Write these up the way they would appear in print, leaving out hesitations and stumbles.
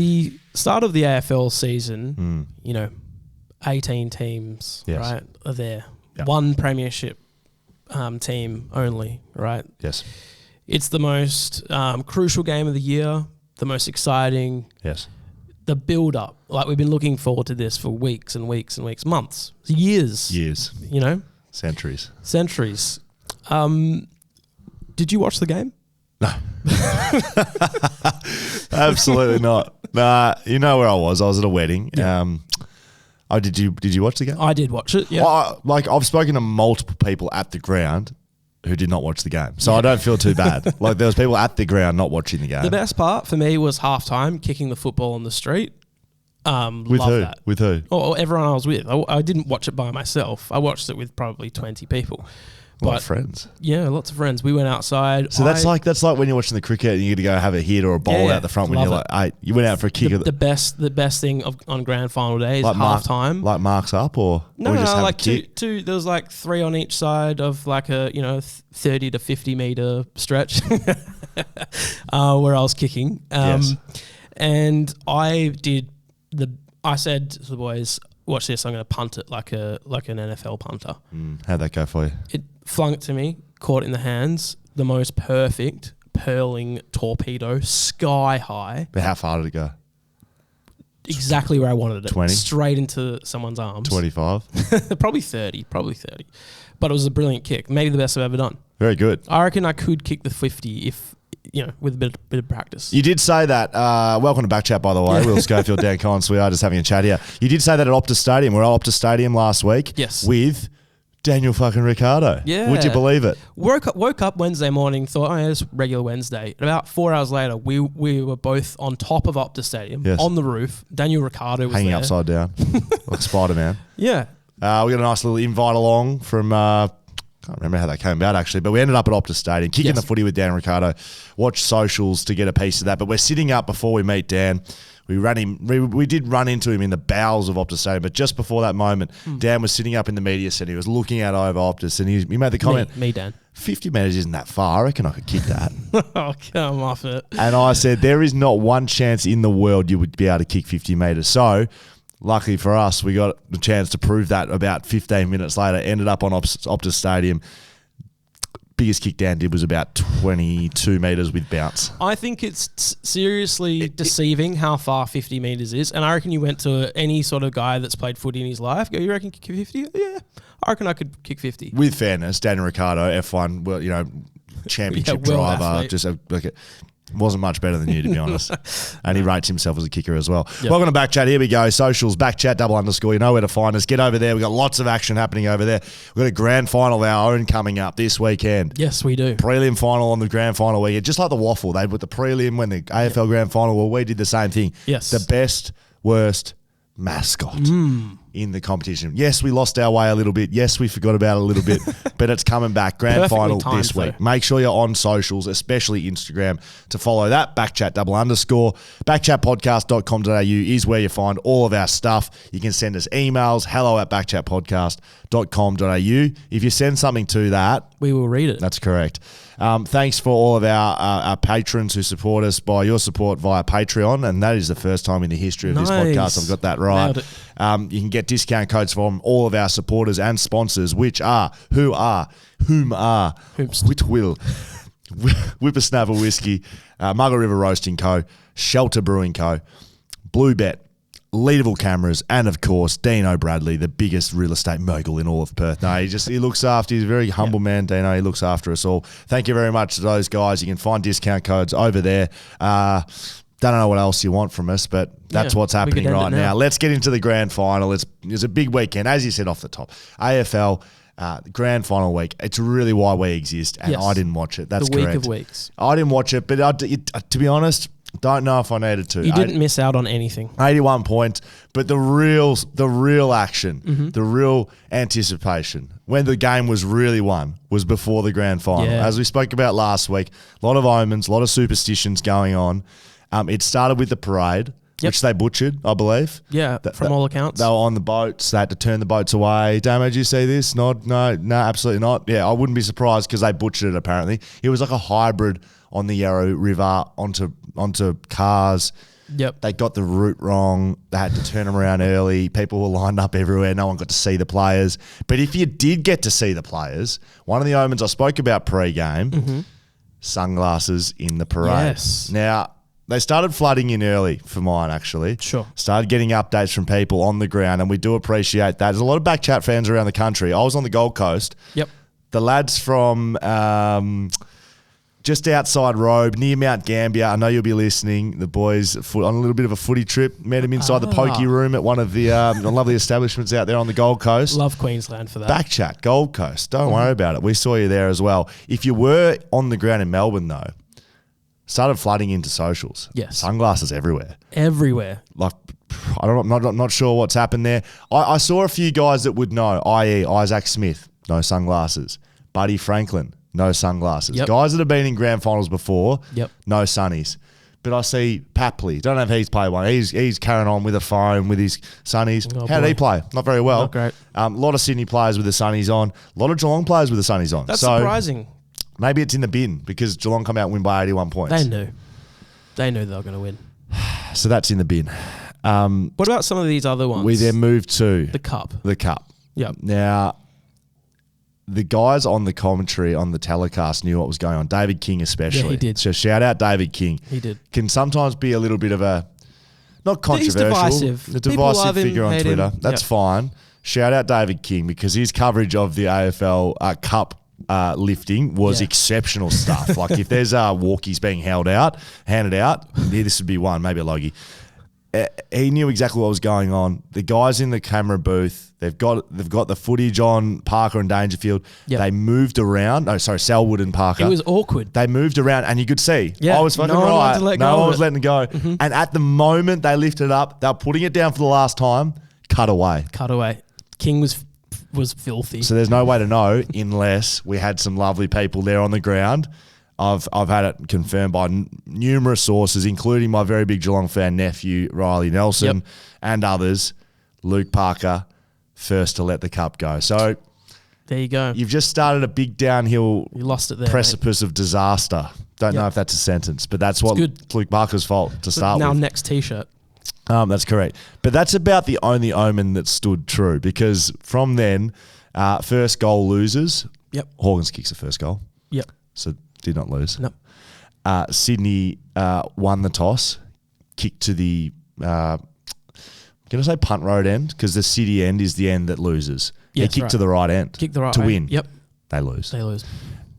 the start of the AFL season, 18 teams, right, are there. Yep. One premiership team only, right? Yes. It's the most crucial game of the year, the most exciting. Yes. The build-up. Like, we've been looking forward to this for weeks and weeks and weeks, months, years. Years. Centuries. Did you watch the game? No. Absolutely not. Nah, you know where I was. I was at a wedding. Yeah. Did you watch the game? I did watch it, yeah. I've spoken to multiple people at the ground who did not watch the game. So I don't feel too bad. Like, there was people at the ground not watching the game. The best part for me was halftime, kicking the football on the street. With who? That. With who? Oh, everyone I was with. I didn't watch it by myself. I watched it with probably 20 people. A lot of friends. Yeah, lots of friends. We went outside. So that's like when you're watching the cricket and you get to go have a hit or a bowl out the front when you're like, hey, you went out for a kick. The best thing on grand final day is like halftime. Like marks up or? No, like two. There was like 3 on each side of like a 30 to 50 meter stretch where I was kicking. And I said to the boys, watch this, I'm going to punt it like an NFL punter. How'd that go for you? It flung it to me, caught it in the hands, the most perfect purling torpedo, sky high. But how far did it go? Exactly where I wanted it. 20? Straight into someone's arms. 25? Probably 30. But it was a brilliant kick. Maybe the best I've ever done. Very good. I reckon I could kick the 50 if... with a bit of practice. You did say that. Welcome to BackChat, by the way. Will Schofield, Dan Const. We are just having a chat here. You did say that at Optus Stadium. We're at Optus Stadium last week. Yes. With Daniel fucking Ricciardo. Yeah. Would you believe it? Woke up Wednesday morning, thought, it's regular Wednesday. And about 4 hours later, we were both on top of Optus Stadium, on the roof. Daniel Ricciardo was hanging there. Upside down, like Spider-Man. Yeah. We got a nice little invite along from... can't remember how that came about, actually, but we ended up at Optus Stadium, kicking the footy with Dan Ricciardo. Watch socials to get a piece of that. But we're sitting up before we meet Dan. We did run into him in the bowels of Optus Stadium, but just before that moment, Dan was sitting up in the media center. He was looking out over Optus, and he made the comment, Me, Dan. 50 metres isn't that far. I reckon I could kick that. Oh, come off it. And I said, there is not one chance in the world you would be able to kick 50 metres. So... luckily for us, we got the chance to prove that about 15 minutes later. Ended up on Optus Stadium. Biggest kick Dan did was about 22 metres with bounce. I think it's seriously deceiving how far 50 metres is. And I reckon you went to any sort of guy that's played footy in his life. Go, you reckon you could kick 50? Yeah, I reckon I could kick 50. With fairness, Daniel Ricciardo, F1, well, championship driver, athlete. Wasn't much better than you, to be honest. And he rates himself as a kicker as well. Yep. Welcome to BackChat. Here we go. Socials, BackChat _. You know where to find us. Get over there. We've got lots of action happening over there. We've got a grand final of our own coming up this weekend. Yes, we do. Prelim final on the grand final weekend. Just like the waffle. They put the prelim when the AFL Grand Final. Well, we did the same thing. Yes. The best, worst mascot in the competition. Yes, we lost our way a little bit. Yes, we forgot about it a little bit, but it's coming back. Grand final this week. Make sure you're on socials, especially Instagram, to follow that. BackChat _. BackChatpodcast.com.au is where you find all of our stuff. You can send us emails, hello@backchatpodcast.com.au. If you send something to that, we will read it. That's correct. Thanks for all of our patrons who support us by your support via Patreon, and that is the first time in the history of this podcast I've got that right. You can get discount codes from all of our supporters and sponsors, whom are Whitwill, Whippersnapper Whiskey, Margaret River Roasting Co., Shelter Brewing Co., Bluebet, Leadable Cameras, and of course Dino Bradley, the biggest real estate mogul in all of Perth. No, he looks after. He's a very humble man, Dino. He looks after us all. Thank you very much to those guys. You can find discount codes over there. Don't know what else you want from us, but that's what's happening right now. Let's get into the grand final. It's a big weekend, as you said off the top. AFL grand final week. It's really why we exist, and I didn't watch it. That's correct. The week of weeks. I didn't watch it, but to be honest, don't know if I needed to. You didn't miss out on anything. 81 points, but the real action, the real anticipation, when the game was really won, was before the grand final. Yeah. As we spoke about last week, a lot of omens, a lot of superstitions going on. It started with the parade, which they butchered, I believe. Yeah, from all accounts. They were on the boats. They had to turn the boats away. Damon, did you see this? No, absolutely not. Yeah, I wouldn't be surprised because they butchered it, apparently. It was like a hybrid on the Yarra River onto cars. Yep. They got the route wrong. They had to turn them around early. People were lined up everywhere. No one got to see the players. But if you did get to see the players, one of the omens I spoke about pre-game, sunglasses in the parade. Yes. Now, they started flooding in early for mine, actually. Sure. Started getting updates from people on the ground, and we do appreciate that. There's a lot of BackChat fans around the country. I was on the Gold Coast. Yep. The lads from just outside Robe, near Mount Gambier. I know you'll be listening. The boys on a little bit of a footy trip. Met them inside the pokey room at one of the lovely establishments out there on the Gold Coast. Love Queensland for that. BackChat, Gold Coast. Don't worry about it. We saw you there as well. If you were on the ground in Melbourne, though, started flooding into socials. Yes. Sunglasses everywhere. Everywhere. Like, I don't, I'm not sure what's happened there. I saw a few guys that would know, i.e. Isaac Smith, no sunglasses. Buddy Franklin, no sunglasses. Yep. Guys that have been in grand finals before, Yep. no sunnies. But I see Papley. Don't know if he's played one. He's carrying on with a phone with his sunnies. Oh, How did he play? Not very well. Not great. A lot of Sydney players with the sunnies on. A lot of Geelong players with the sunnies on. That's surprising. Maybe it's in the bin because Geelong come out and win by 81 points. They knew. They knew they were going to win. So that's in the bin. What about some of these other ones? We then moved to The Cup. the Cup. Yep. Now, the guys on the commentary on the telecast knew what was going on. David King especially. Yeah, he did. So shout out David King. He did. Can sometimes be a little bit of a, not He's controversial. divisive. A People divisive love him, figure on hate Twitter. him. That's Yep. fine. Shout out David King because his coverage of the AFL Cup lifting was Yeah. exceptional stuff. Like if there's walkies being handed out, yeah, this would be one, maybe a Logie. He knew exactly what was going on. The guys in the camera booth, they've got the footage on Parker and Dangerfield. Yep. They moved around. No, sorry, Selwood and Parker. It was awkward. They moved around, and you could see. Yeah, I was fucking no one wanted right. to let go No of one was it. letting it go. And at the moment they lifted it up, they were putting it down for the last time. Cut away. Cut away. King was filthy. So there's no way to know unless we had some lovely people there on the ground. I've had it confirmed by numerous sources, including my very big Geelong fan nephew, Riley Nelson, Yep. and others. Luke Parker, first to let the cup go. So There you go. you've just started a big downhill You lost it there. precipice of disaster. Don't know Yep. if that's a sentence, but that's what good. Luke Parker's fault to start Now with. next T-shirt. That's correct. But that's about the only omen that stood true because from then, first goal losers. Yep. Hawkins kicks the first goal, Yep. so did not lose. No. Sydney won the toss, kicked to the, can I say punt road end? Because the city end is the end that loses. Yes, they kick right. to the right end Kick the right to way. win. Yep. They lose. They lose.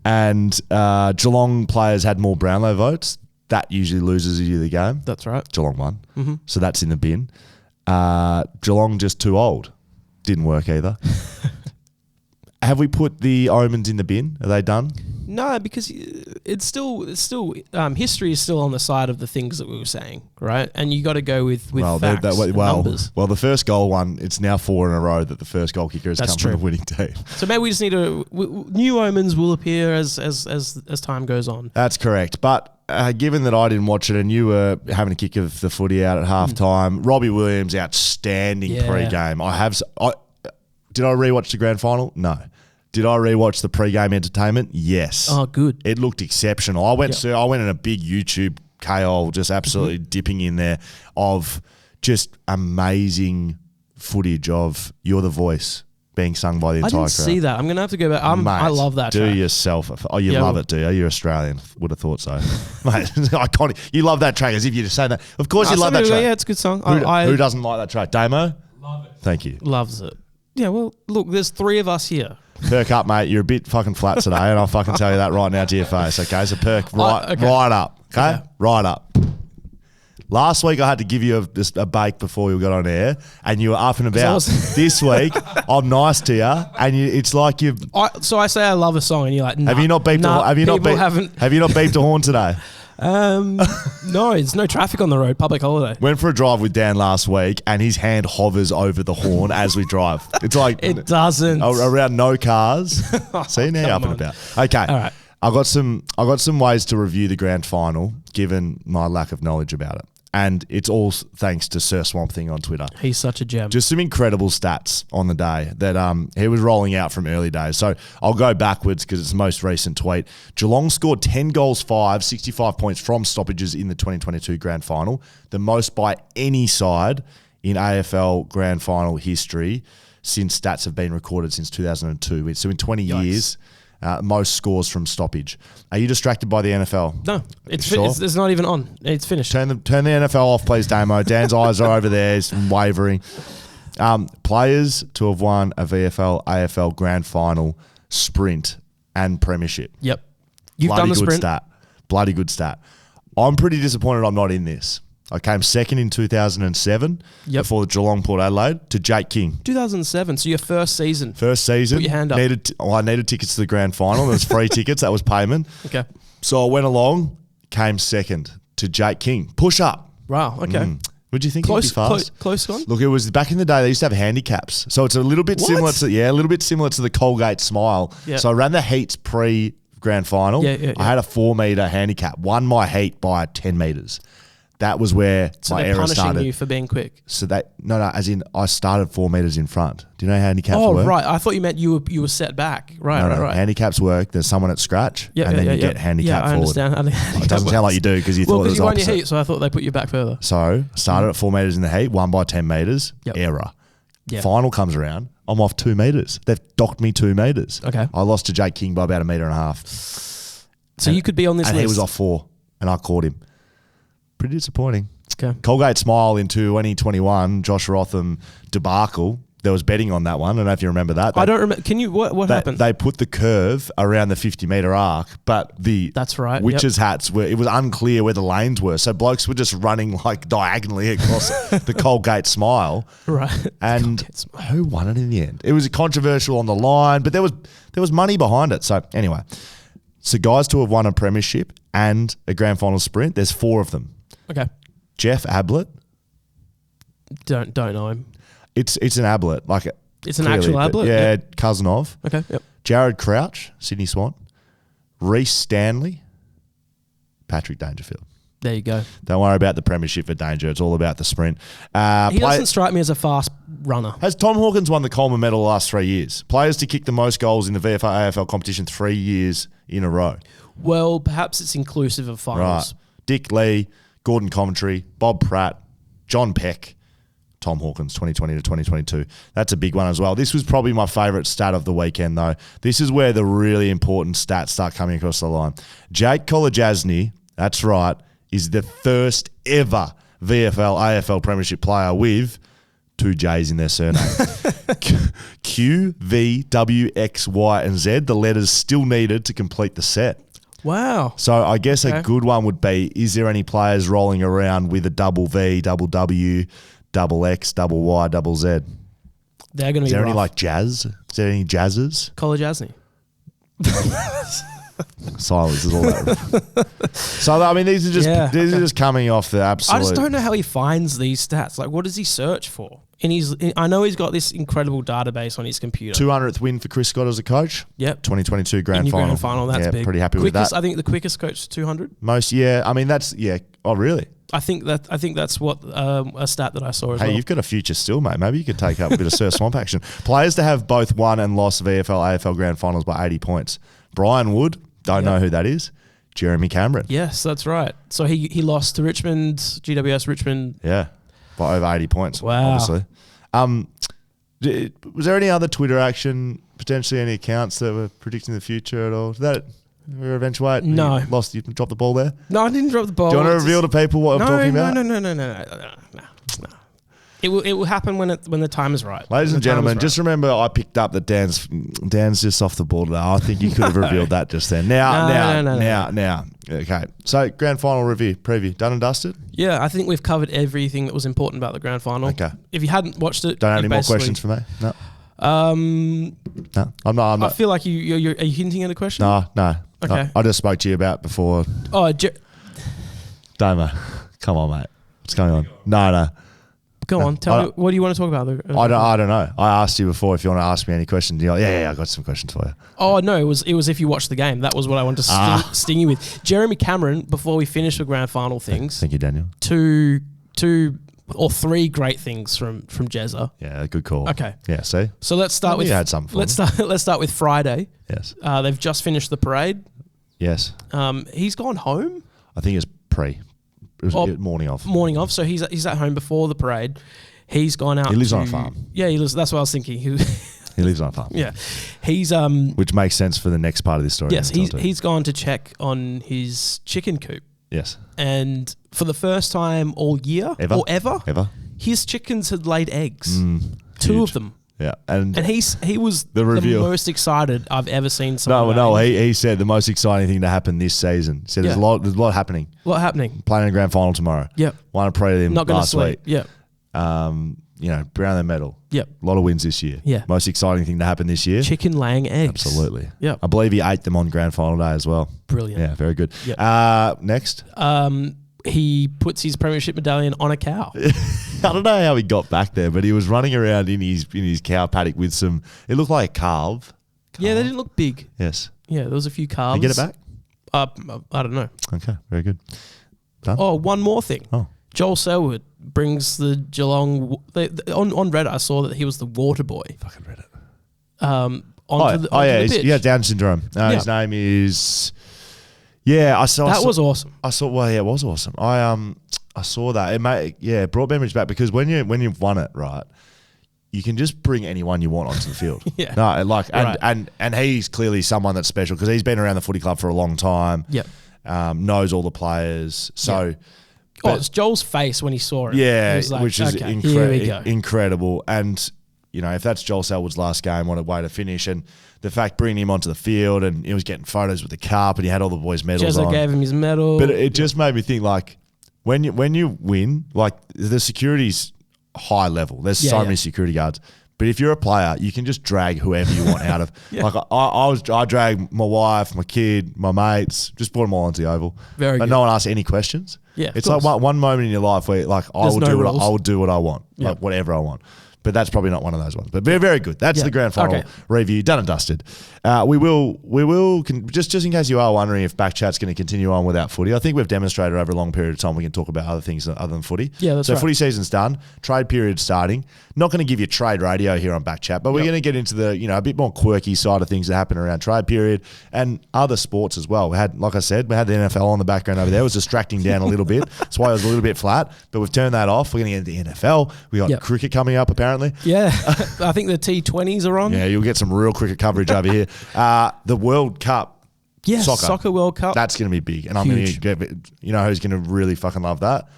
And Geelong players had more Brownlow votes. That usually loses you the game. That's right. Geelong won. So that's in the bin. Geelong just too old. Didn't work either. Have we put the omens in the bin? Are they done? No, because it's still history is still on the side of the things that we were saying, right? And you got to go with facts and numbers. Well, the first goal one, it's now 4 in a row that the first goal kicker has That's come true. from a winning team. So maybe we just need new omens will appear as time goes on. That's correct. But given that I didn't watch it and you were having a kick of the footy out at halftime, Robbie Williams, outstanding Yeah. pre-game. Did I rewatch the grand final? No. Did I rewatch the pre-game entertainment? Yes. Oh, good. It looked exceptional. I went in a big YouTube KO, just absolutely dipping in there of just amazing footage of You're the Voice being sung by the I entire didn't crowd. see that. I'm gonna have to go back. Mate, I love that. Do track. yourself. Oh, you Yeah, love well- it, do you? You're Australian. Would have thought so. Mate, iconic. You love that track as if you're just saying that. Of course you love that track. Yeah, it's a good song. Who doesn't like that track? Damo? Love it. Thank you. loves it. Yeah, well, look, there's 3 of us here. Perk up, mate. You're a bit fucking flat today, and I'll fucking tell you that right now to your face, okay? So perk right up, okay? Okay. Right up. Last week I had to give you a bake before you got on air, and you were up and about. This week I'm nice to you, and it's like you've. So I say I love a song, and you're like, nah, Have you not beeped? nah, Have you not people beeped? haven't. Have you not beeped a horn today? No, there's no traffic on the road. Public holiday. Went for a drive with Dan last week, and his hand hovers over the horn as we drive. It's like It doesn't. around no cars. See, now you're up and on. about. Okay. All right. I got some ways to review the grand final, given my lack of knowledge about it. And it's all thanks to Sir Swamp Thing on Twitter. He's such a gem. Just some incredible stats on the day that he was rolling out from early days. So I'll go backwards because it's the most recent tweet. Geelong scored 10 goals, 65 points from stoppages in the 2022 Grand Final, the most by any side in AFL Grand Final history since stats have been recorded since 2002. So in 20 years, most scores from stoppage. Are you distracted by the NFL? No, it's not even on. It's finished. Turn the NFL off, please, Damo. Dan's eyes are over there. He's wavering. Players to have won a VFL, AFL Grand Final, sprint, and premiership. Yep. You've done the sprint. Stat. Bloody good stat. I'm pretty disappointed I'm not in this. I came second in 2007 before the Geelong Port Adelaide to Jake King. 2007, so your first season. First season. Put your hand up. I needed tickets to the Grand Final. There was free tickets. That was payment. Okay. So I went along, came second to Jake King. Push up. Wow, okay. Would you think it'd be fast? Close one? Look, it was back in the day, they used to have handicaps. So it's a little bit similar to the Colgate Smile. Yep. So I ran the heats pre-Grand Final. Yeah. I had a 4-metre handicap, won my heat by 10 metres. That was where my era started. So they're punishing you for being quick. So as in I started 4 metres in front. Do you know how handicaps work? Oh, right. I thought you meant you were set back. Right. Handicaps work. There's someone at scratch, and then you get handicapped forward. I understand. It doesn't sound like you do because you thought it was you won opposite. your heat, so I thought they put you back further. So started at 4 metres in the heat, won by 10 metres. Error. Yep. Final comes around. I'm off 2 metres. They've docked me 2 metres. Okay. I lost to Jake King by about 1.5 metres. So you could be on this list. And he was off 4, and I caught him. Pretty disappointing. Okay. Colgate Smile in 2021, Josh Rotham debacle. There was betting on that one. I don't know if you remember that. I don't remember. Can you? What happened? They put the curve around the 50-metre arc, but that's right. Witches' hats it was unclear where the lanes were. So blokes were just running like diagonally across the Colgate Smile. Right. And who won it in the end? It was controversial on the line, but there was money behind it. So anyway, so guys to have won a premiership and a grand final sprint, there's 4 of them. Okay. Jeff Ablett. Don't know him. It's an Ablett, like it's an actual Ablett. Yeah, cousin of. Okay. Yep. Jared Crouch, Sydney Swan. Reece Stanley, Patrick Dangerfield. There you go. Don't worry about the premiership for Danger. It's all about the sprint. He doesn't strike me as a fast runner. Has Tom Hawkins won the Coleman medal the last 3 years? Players to kick the most goals in the VFL AFL competition 3 years in a row. Well, perhaps it's inclusive of finals. Right. Dick Lee, Gordon Coventry, Bob Pratt, John Peck, Tom Hawkins, 2020 to 2022. That's a big one as well. This was probably my favourite stat of the weekend, though. This is where the really important stats start coming across the line. Jake Kolodjasny, that's right, is the first ever VFL AFL Premiership player with 2 J's in their surname. Q, V, W, X, Y, and Z, the letters still needed to complete the set. Wow. So I guess a good one would be, is there any players rolling around with a double V, double W, double X, double Y, double Z? They're going to be Is there rough. any like jazz? Is there any jazzers? Kolodjasny. Silence is all that. So I mean, these are just coming off the absolute. I just don't know how he finds these stats. Like, what does he search for? I know he's got this incredible database on his computer. 200th win for Chris Scott as a coach. Yep. 2022 grand final. Grand final. That's big. Pretty happy with that. I think the quickest coach 200. Most, yeah. I mean, that's Oh, really? I think that's what a stat that I saw as well. Hey, you've got a future still, mate. Maybe you could take up a bit of Sir Swamp action. Players to have both won and lost VFL, AFL grand finals by 80 points. Brian Wood, don't know who that is. Jeremy Cameron. Yes, that's right. So he lost to Richmond, GWS Richmond. Yeah, by over 80 points, wow. Obviously. Was there any other Twitter action, potentially any accounts that were predicting the future at all? Did that eventuate? No. You dropped the ball there? No, I didn't drop the ball. Do you want to reveal to people what I'm talking about? No. It will happen when the time is right. Ladies and gentlemen, just remember I picked up that Dan's just off the ball today. I think you could have revealed that just then. Now. Okay. So grand final preview, done and dusted? Yeah, I think we've covered everything that was important about the grand final. Okay. If you hadn't watched it, don't have any more questions for me? No. No, I'm not. I feel like are you hinting at a question? No. Okay. I just spoke to you about before. Oh, Damo, come on, mate. What's going on? No. Go on, tell me. What do you want to talk about? I don't know. I asked you before if you want to ask me any questions. You're like, yeah, I got some questions for you. Oh no, it was if you watched the game. That was what I wanted to sting you with. Jeremy Cameron. Before we finish the grand final things, thank you, Daniel. Two or three great things from Jezza. Yeah, good call. Okay. Yeah. See. So let's start with. You had something. Let's start with Friday. Yes. They've just finished the parade. Yes. He's gone home. I think it's pre. It was morning of. Morning of. So he's at home before the parade. He's gone out. He lives on a farm. Yeah, he lives. That's what I was thinking. He lives on a farm. Yeah, he's which makes sense for the next part of this story. Yes, he's gone to check on his chicken coop. Yes, and for the first time all year ever, his chickens had laid eggs. Two of them. Yeah, and he was the most excited I've ever seen someone. No, he said the most exciting thing to happen this season. He said there's a lot happening. Playing in the grand final tomorrow. Yep. Won a prelim Not going to last sleep. week. Yep. Brownlow medal. Yep. A lot of wins this year. Yeah. Most exciting thing to happen this year. Chicken laying eggs. Absolutely. Yeah. I believe he ate them on grand final day as well. Brilliant. Yeah, very good. Yep. Next. He puts his premiership medallion on a cow. I don't know how he got back there, but he was running around in his cow paddock with some. It looked like a calf. Yeah, they didn't look big. Yes. Yeah, there was a few calves. Did you get it back? I don't know. Okay, very good. Done? Oh, one more thing. Oh. Joel Selwood brings the Geelong on Reddit. I saw that he was the water boy. Fucking Reddit. Onto the pitch. Yeah, Down syndrome. His name is. Yeah, I saw that. Was awesome. I saw. Well, yeah, it was awesome. I saw that. It brought memories back because when you've won it, right, you can just bring anyone you want onto the field. Yeah. No, and he's clearly someone that's special because he's been around the footy club for a long time. Yep. Knows all the players. So. Yep. It's Joel's face when he saw it. Yeah, he was like, which is okay, incredible. And, if that's Joel Selwood's last game, what a way to finish. And the fact bringing him onto the field and he was getting photos with the cup and he had all the boys' medals on. Jezza gave him his medal. But it just made me think, like, when you win, like, the security's high level. There's so many security guards. But if you're a player, you can just drag whoever you want out of. Like I dragged my wife, my kid, my mates, just brought them all onto the oval. Very good. No one asked any questions. Yeah, it's like one moment in your life where like I will do what I want, like whatever I want. But that's probably not one of those ones. But very, very good. That's the grand final review, done and dusted. We will just in case you are wondering if BackChat's going to continue on without footy. I think we've demonstrated over a long period of time we can talk about other things other than footy. Yeah, that's so right. Footy season's done. Trade period's starting. Not going to give you trade radio here on BackChat, but we're going to get into the a bit more quirky side of things that happen around trade period and other sports as well. We had, like I said, the NFL on the background over there. It was distracting down a little bit. That's why it was a little bit flat. But we've turned that off. We're going to get into the NFL. We got cricket coming up apparently. Yeah, I think the T20s are on. Yeah, you'll get some real cricket coverage over here. The World Cup. Yes, Soccer World Cup. That's going to be big. And I'm going to get, who's going to really fucking love that?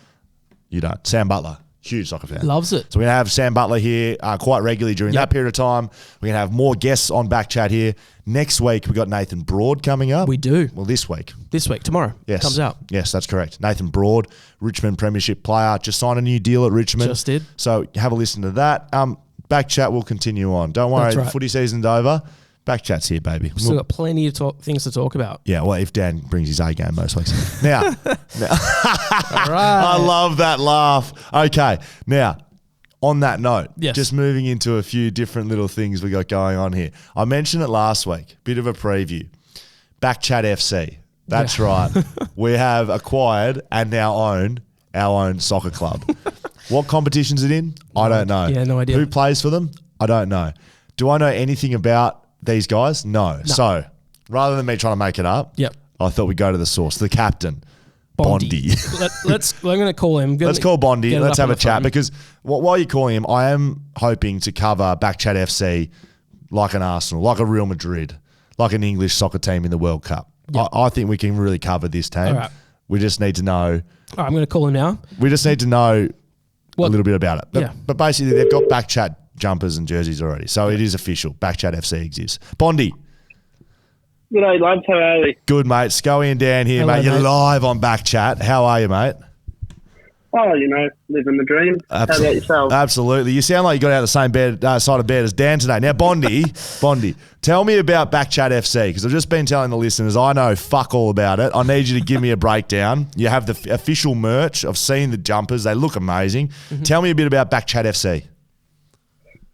You don't. Sam Butler. Huge soccer fan. Loves it. So we're going to have Sam Butler here quite regularly during that period of time. We're going to have more guests on BackChat here. Next week, we've got Nathan Broad coming up. We do. Well, this week. Tomorrow. Yes. Comes out. Yes, that's correct. Nathan Broad, Richmond Premiership player, just signed a new deal at Richmond. Just did. So have a listen to that. BackChat will continue on. Don't worry, the footy season's over. BackChat's here, baby. We've still got plenty of things to talk about. Yeah, well, if Dan brings his A game most weeks. Now, All right. I love that laugh. Okay, now, on that note, just moving into a few different little things we got going on here. I mentioned it last week, bit of a preview. BackChat FC. That's right. We have acquired and now own our own soccer club. What competition's it in? I don't know. Yeah, no idea. Who plays for them? I don't know. Do I know anything about these guys? No. So, rather than me trying to make it up, I thought we'd go to the source, the captain, Bondi. I'm going to call him. Let's call Bondi. Let's have a chat because while you're calling him, I am hoping to cover BackChat FC like an Arsenal, like a Real Madrid, like an English soccer team in the World Cup. Yep. I think we can really cover this team. Right. We just need to know. All right, I'm going to call him now. We just need to know a little bit about it. Yeah. But basically, they've got BackChat jumpers and jerseys already. So it is official. BackChat FC exists. Bondi. G'day, lads. How are we? Good, mate. Scully and Dan here, Hello, mate. You're mate. live on BackChat. How are you, mate? Oh, living the dream. How about yourself? Absolutely. You sound like you got out of the same side of bed as Dan today. Now, Bondi, tell me about BackChat FC, because I've just been telling the listeners I know fuck all about it. I need you to give me a breakdown. You have the official merch. I've seen the jumpers. They look amazing. Mm-hmm. Tell me a bit about BackChat FC.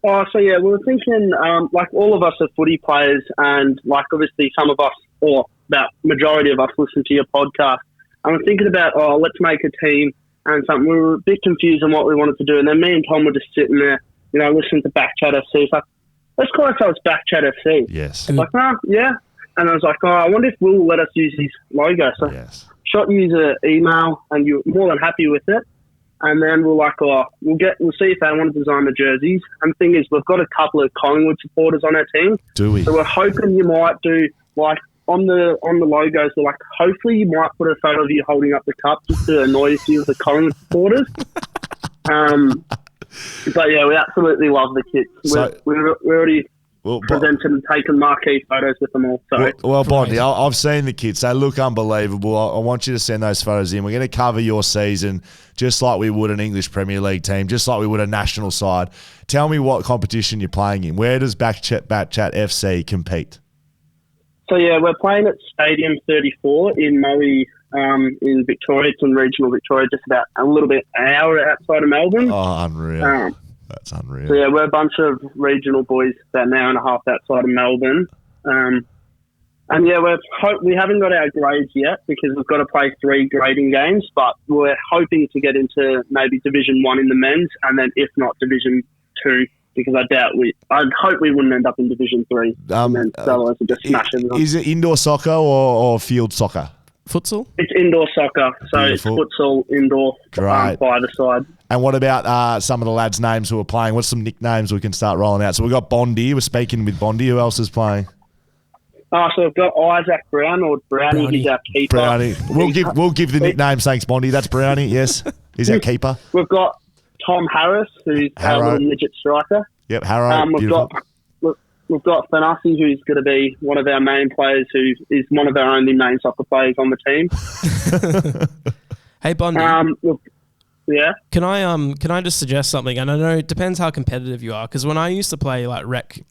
Oh, so yeah, we were thinking, like all of us are footy players, and like obviously some of us, or about majority of us, listen to your podcast. And we're thinking about, let's make a team and something. We were a bit confused on what we wanted to do, and then me and Tom were just sitting there, listening to BackChat FC. It's like, let's call ourselves BackChat FC. Yes. I was like, yeah. And I was like, I wonder if Will let us use his logo. So shot you an email, and you're more than happy with it. And then we're like, we'll see if they want to design the jerseys. And the thing is, we've got a couple of Collingwood supporters on our team. Do we? So we're hoping you might do, like, on the logos, we're like, hopefully you might put a photo of you holding up the cup just to annoy a few of the Collingwood supporters. But yeah, we absolutely love the kits. We're already presented and taken marquee photos with them all. So. Well, Bondi, I've seen the kits. They look unbelievable. I want you to send those photos in. We're going to cover your season just like we would an English Premier League team, just like we would a national side. Tell me what competition you're playing in. Where does BackChat FC compete? So yeah, we're playing at Stadium 34 in Moe, in Victoria. It's in regional Victoria, just about a little bit an hour outside of Melbourne. Oh, unreal. That's unreal. So yeah, we're a bunch of regional boys about an hour and a half outside of Melbourne. And yeah, we haven't got our grades yet because we've got to play 3 grading games, but we're hoping to get into maybe Division 1 in the men's, and then if not Division 2, because I'd hope we wouldn't end up in Division 3. And then otherwise we'll just smash everyone. Is it indoor soccer or field soccer? Futsal? It's indoor soccer, so Beautiful. It's futsal, indoor, by either side. And what about some of the lads' names who are playing? What's some nicknames we can start rolling out? So we've got Bondi. We're speaking with Bondi. Who else is playing? So we've got Isaac Brown, or Brownie. He's our keeper. Brownie. We'll give the nicknames. Thanks, Bondi. That's Brownie. Yes, he's our keeper. We've got Tom Harris, who's our little midget striker. Yep, Harrow. We've got Fanassi, who's going to be one of our main players, who is one of our only main soccer players on the team. Hey, Bondi. Yeah. Can I just suggest something? And I know it depends how competitive you are, because when I used to play like rec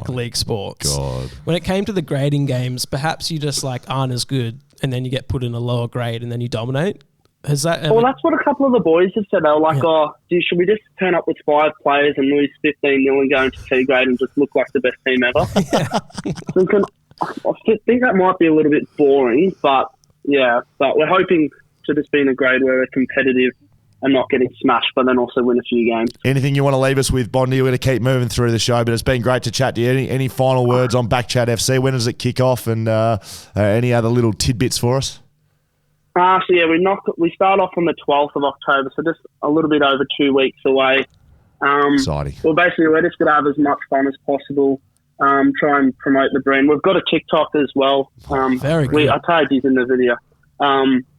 league sports, when it came to the grading games, perhaps you just like aren't as good, and then you get put in a lower grade, and then you dominate. Has that ever... Well, that's what a couple of the boys have said. They were like, should we just turn up with 5 players and lose 15-0 and go into C grade and just look like the best team ever? I think that might be a little bit boring, but we're hoping to just be in a grade where we're competitive and not getting smashed, but then also win a few games. Anything you want to leave us with, Bondi? We're going to keep moving through the show, but it's been great to chat to you. Any final words on BackChat FC? When does it kick off, and any other little tidbits for us? We start off on the 12th of October, so just a little bit over 2 weeks away. Exciting. Well, basically, we're just going to have as much fun as possible, try and promote the brand. We've got a TikTok as well. Very good. I tagged you in the video.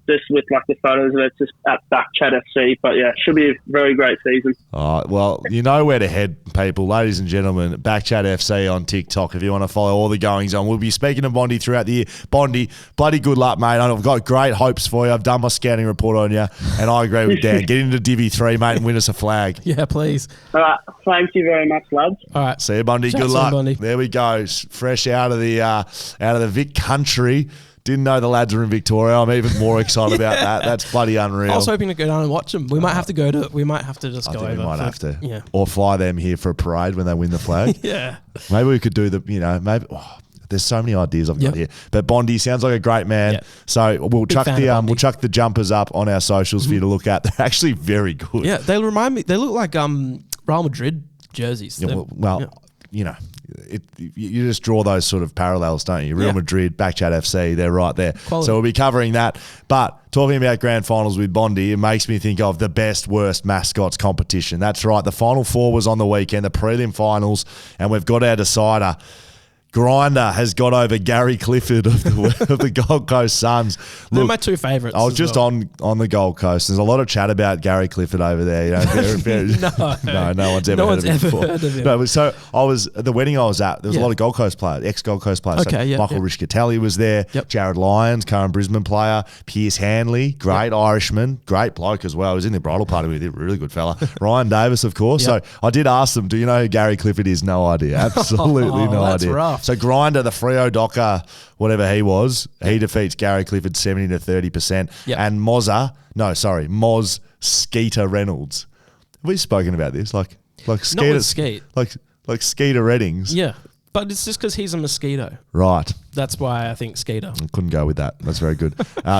Just with like the photos of it, just at BackChat FC. But yeah, should be a very great season. Well, you know where to head, people. Ladies and gentlemen, BackChat FC on TikTok if you want to follow all the goings on. We'll be speaking to Bondi throughout the year. Bondi, bloody good luck, mate. I've got great hopes for you. I've done my scouting report on you, and I agree with Dan. Get into Divi 3, mate, and win us a flag. Yeah, please. All right. Thank you very much, lads. All right. See you, Bondi. Good luck. Bondi. There we go. Fresh out of the Vic country. Didn't know the lads were in Victoria. I'm even more excited about that. That's bloody unreal. I was hoping to go down and watch them. We might have to go to. We might have to just go over. We might have to. Yeah. Or fly them here for a parade when they win the flag. Yeah. Maybe we could do there's so many ideas I've got here. But Bondi sounds like a great man. Yep. So we'll chuck the jumpers up on our socials for you to look at. They're actually very good. Yeah, they remind me. They look like Real Madrid jerseys. Yeah, you just draw those sort of parallels, don't you? Real Madrid, BackChat FC, they're right there. Quality. So we'll be covering that. But talking about grand finals with Bondi, it makes me think of the best, worst mascots competition. That's right. The Final Four was on the weekend, the prelim finals, and we've got our decider. Grinder has got over Gary Clifford of the Gold Coast Suns. They're my two favourites. I was just on the Gold Coast. There's a lot of chat about Gary Clifford over there. You know, no one's ever heard of him. No, so I was at the wedding I was at. There was a lot of Gold Coast players, ex-Gold Coast players. Okay, so Michael Ricciardo was there. Yep. Jared Lyons, current Brisbane player. Pierce Hanley, great Irishman, great bloke as well. He was in the bridal party with him, really good fella. Ryan Davis, of course. Yep. So I did ask them, do you know who Gary Clifford is? No idea. Absolutely no that's idea. Rough. So Grinder, the Freo Docker, whatever he was, he defeats Gary Clifford 70 to 30%. Yep. And Moz Skeeter Reynolds. Have we spoken about this? Like Skeeter, Skeet. like Skeeter Reddings. Yeah, but it's just because he's a mosquito. Right. That's why I think Skeeter. I couldn't go with that. That's very good.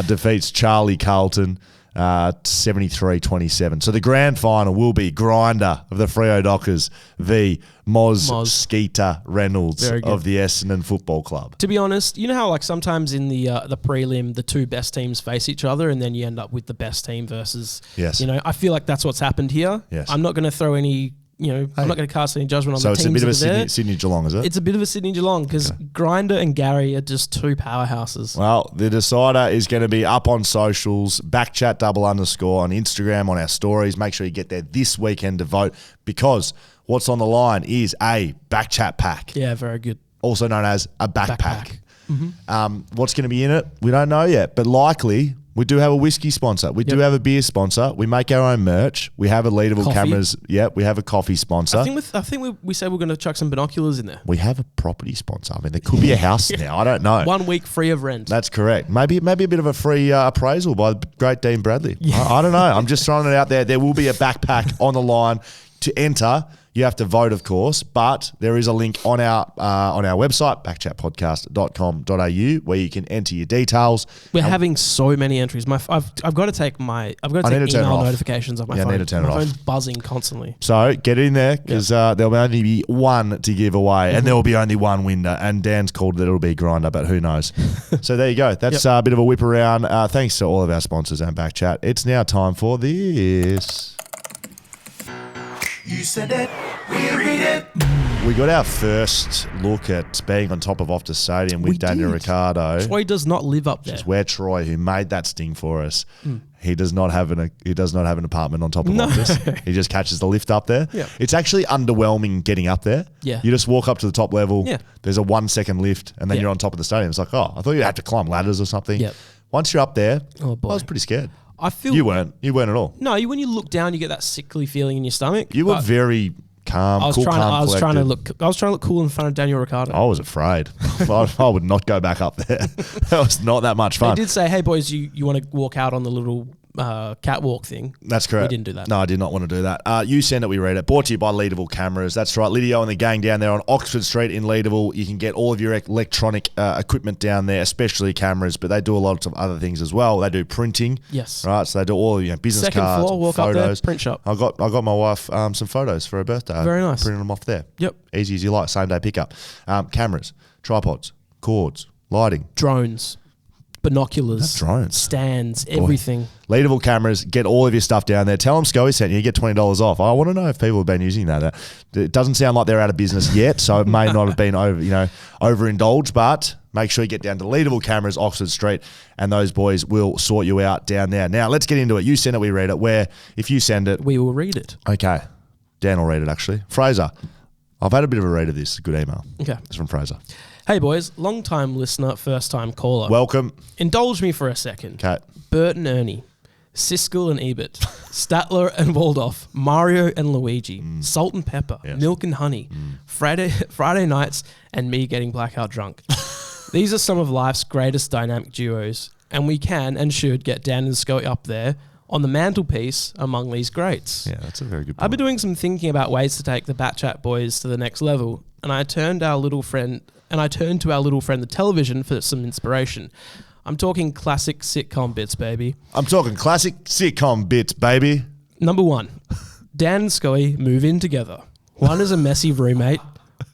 Defeats Charlie Carlton 73-27. So the grand final will be Grinder of the Freo Dockers v Moz Skeeter Reynolds of the Essendon Football Club. To be honest, you know how like sometimes in the prelim the two best teams face each other and then you end up with the best team versus. Yes. You know, I feel like that's what's happened here. Yes. I'm not going to throw any. You know, I'm not going to cast any judgment on the teams. So it's a bit of a there. Sydney Geelong, is it? It's a bit of a Sydney Geelong because Grinder and Gary are just two powerhouses. Well, the decider is going to be up on socials, BackChat __ on Instagram, on our stories. Make sure you get there this weekend to vote because what's on the line is a BackChat pack. Yeah, very good. Also known as a backpack. Mm-hmm. What's going to be in it? We don't know yet, but likely we do have a whiskey sponsor. We do have a beer sponsor. We make our own merch. We have a leadable cameras. Yep, we have a coffee sponsor. I think we said we're going to chuck some binoculars in there. We have a property sponsor. I mean, there could be a house now. I don't know. 1 week free of rent. That's correct. Maybe a bit of a free appraisal by the great Dean Bradley. Yeah. I don't know. I'm just throwing it out there. There will be a backpack on the line to enter. You have to vote, of course, but there is a link on our website, backchatpodcast.com.au, where you can enter your details. We're having so many entries. I've got to take email notifications off my phone. I need to turn it off. My phone's buzzing constantly. So get in there because there'll only be one to give away, and there will be only one winner. And Dan's called that it'll be Grinder, but who knows? So there you go. That's a bit of a whip around. Thanks to all of our sponsors and BackChat. It's now time for this. You said it, we read it. We got our first look at being on top of Optus Stadium with Daniel Ricciardo. Troy does not live up there. Which is where Troy, who made that sting for us, he does not have an apartment on top of Optus. He just catches the lift up there. Yeah. It's actually underwhelming getting up there. Yeah. You just walk up to the top level. Yeah. There's a 1 second lift, and then you're on top of the stadium. It's like, oh, I thought you'd have to climb ladders or something. Yep. Once you're up there, oh boy, I was pretty scared. I feel you weren't at all. No, when you look down, you get that sickly feeling in your stomach. You were very calm. I was trying to look cool in front of Daniel Ricciardo. I was afraid. I would not go back up there. That was not that much fun. They did say, "Hey boys, you want to walk out on the little catwalk thing?" That's correct. We didn't do that. No, I did not want to do that. You send it, we read it. Brought to you by Leadable Cameras. That's right. Lydio and the gang down there on Oxford Street in Leadable. You can get all of your electronic equipment down there, especially cameras, but they do a lot of other things as well. They do printing. Yes. Right. So they do all business Second cards, floor, walk photos. up there, print shop. I got my wife some photos for her birthday. Very nice. Printed them off there. Yep. Easy as you like. Same day pickup. Cameras, tripods, cords, lighting, drones. Binoculars, drones, stands, everything. Leadable Cameras, get all of your stuff down there. Tell them Scully sent you, you get $20 off. I want to know if people have been using that. It doesn't sound like they're out of business yet, so it may not have been overindulged, but make sure you get down to Leadable Cameras, Oxford Street, and those boys will sort you out down there. Now, let's get into it. You send it, we read it. Where, if you send it... we will read it. Okay. Dan will read it, actually. Fraser, I've had a bit of a read of this. Good email. Okay. It's from Fraser. Hey boys, long time listener, first time caller. Welcome. Indulge me for a second. Kat. Bert and Ernie, Siskel and Ebert, Statler and Waldorf, Mario and Luigi, Salt and Pepper, Milk and Honey, Friday nights, and me getting blackout drunk. These are some of life's greatest dynamic duos, and we can and should get Dan and Scully up there on the mantelpiece among these greats. Yeah, that's a very good point. I've been doing some thinking about ways to take the BackChat boys to the next level, and I turned to our little friend the television for some inspiration. I'm talking classic sitcom bits, baby. Number 1, Dan and Scully move in together. One is a messy roommate,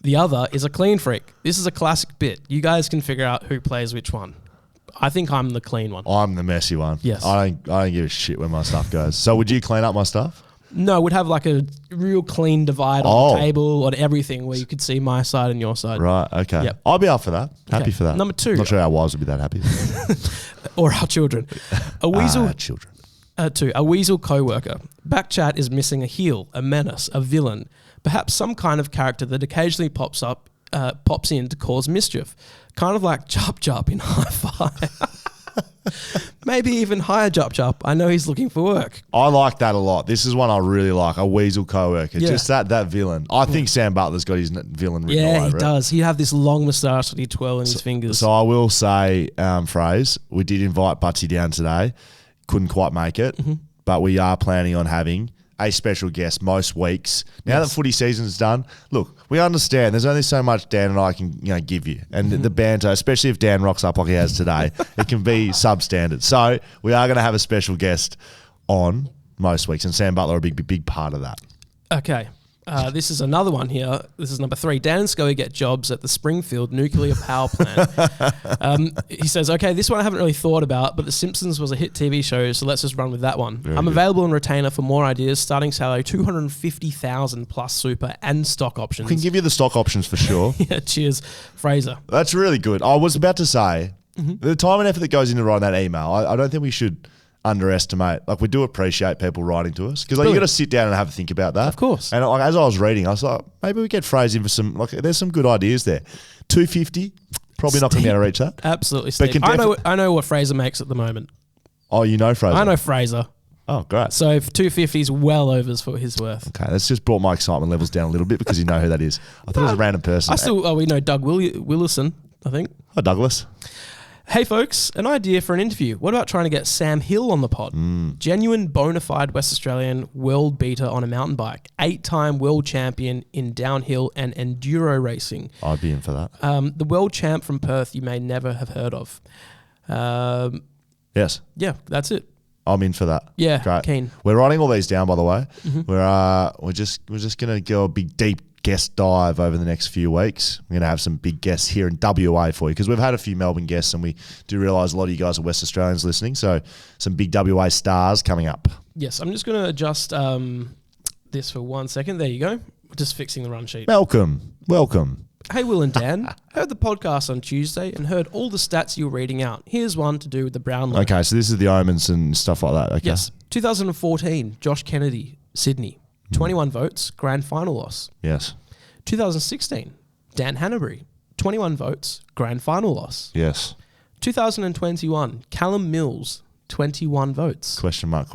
the other is a clean freak. This is a classic bit. You guys can figure out who plays which one. I think I'm the clean one. I'm the messy one. Yes. I don't give a shit where my stuff goes. So would you clean up my stuff? No, we'd have like a real clean divide on the table on everything where you could see my side and your side. Right, okay. Yep. I'll be up for that. Happy for that. Number 2. Not sure our wives would be that happy. Or our children. A weasel. Children. 2. A weasel co-worker. BackChat is missing a heel, a menace, a villain, perhaps some kind of character that occasionally pops in to cause mischief. Kind of like Chop Chop in Hi-Fi. Maybe even hire Chop Chop. I know he's looking for work. I like that a lot. This is one I really like, a weasel co-worker. Yeah. Just that villain. I think Sam Butler's got his villain written all Yeah, he over it. does. He'd have this long moustache that he'd twirl in his fingers. So I will say, Phrase, we did invite Butsy down today. Couldn't quite make it, but we are planning on having a special guest most weeks. Now that footy season's done, look, we understand there's only so much Dan and I can give you. And the banter, especially if Dan rocks up like he has today, it can be substandard. So we are going to have a special guest on most weeks, and Sam Butler will be a big part of that. Okay. This is another one here. This is number 3. Dan and Scully get jobs at the Springfield Nuclear Power Plant. He says, okay, this one I haven't really thought about, but The Simpsons was a hit TV show, so let's just run with that one. I'm available on retainer for more ideas. Starting salary, $250,000 plus super and stock options. We can give you the stock options for sure. Yeah, cheers, Fraser. That's really good. I was about to say, the time and effort that goes into writing that email, I don't think we should underestimate. Like, we do appreciate people writing to us because you got to sit down and have a think about that. Of course. And as I was reading, I was like, maybe we get Fraser in for some. Like, there's some good ideas there. 250, probably not going to be able to reach that. Absolutely, Steve. I know what Fraser makes at the moment. Oh, you know Fraser. I know Fraser. Oh, great. So 250 is well overs for his worth. Okay, that's just brought my excitement levels down a little bit because you know who that is. I thought it was a random person. We know Doug Willison, I think. Hi, Douglas. Hey folks, an idea for an interview. What about trying to get Sam Hill on the pod? Genuine, bona fide West Australian world beater on a mountain bike. 8-time world champion in downhill and enduro racing. I'd be in for that. The world champ from Perth you may never have heard of. Yes. Yeah, that's it. I'm in for that. Yeah, great. keen. We're writing all these down, by the way. We're just going to go a big deep guest dive over the next few weeks. We're going to have some big guests here in WA for you because we've had a few Melbourne guests and we do realise a lot of you guys are West Australians listening. So some big WA stars coming up. Yes, I'm just going to adjust this for 1 second. There you go. Just fixing the run sheet. Welcome. Hey, Will and Dan. Heard the podcast on Tuesday and heard all the stats you were reading out. Here's one to do with the Brownlow. Okay, so this is the omens and stuff like that. Okay. Yes. 2014, Josh Kennedy, Sydney. 21 votes, grand final loss. Yes. 2016, Dan Hanbury, 21 votes, grand final loss. Yes. 2021, Callum Mills, 21 votes. Question mark.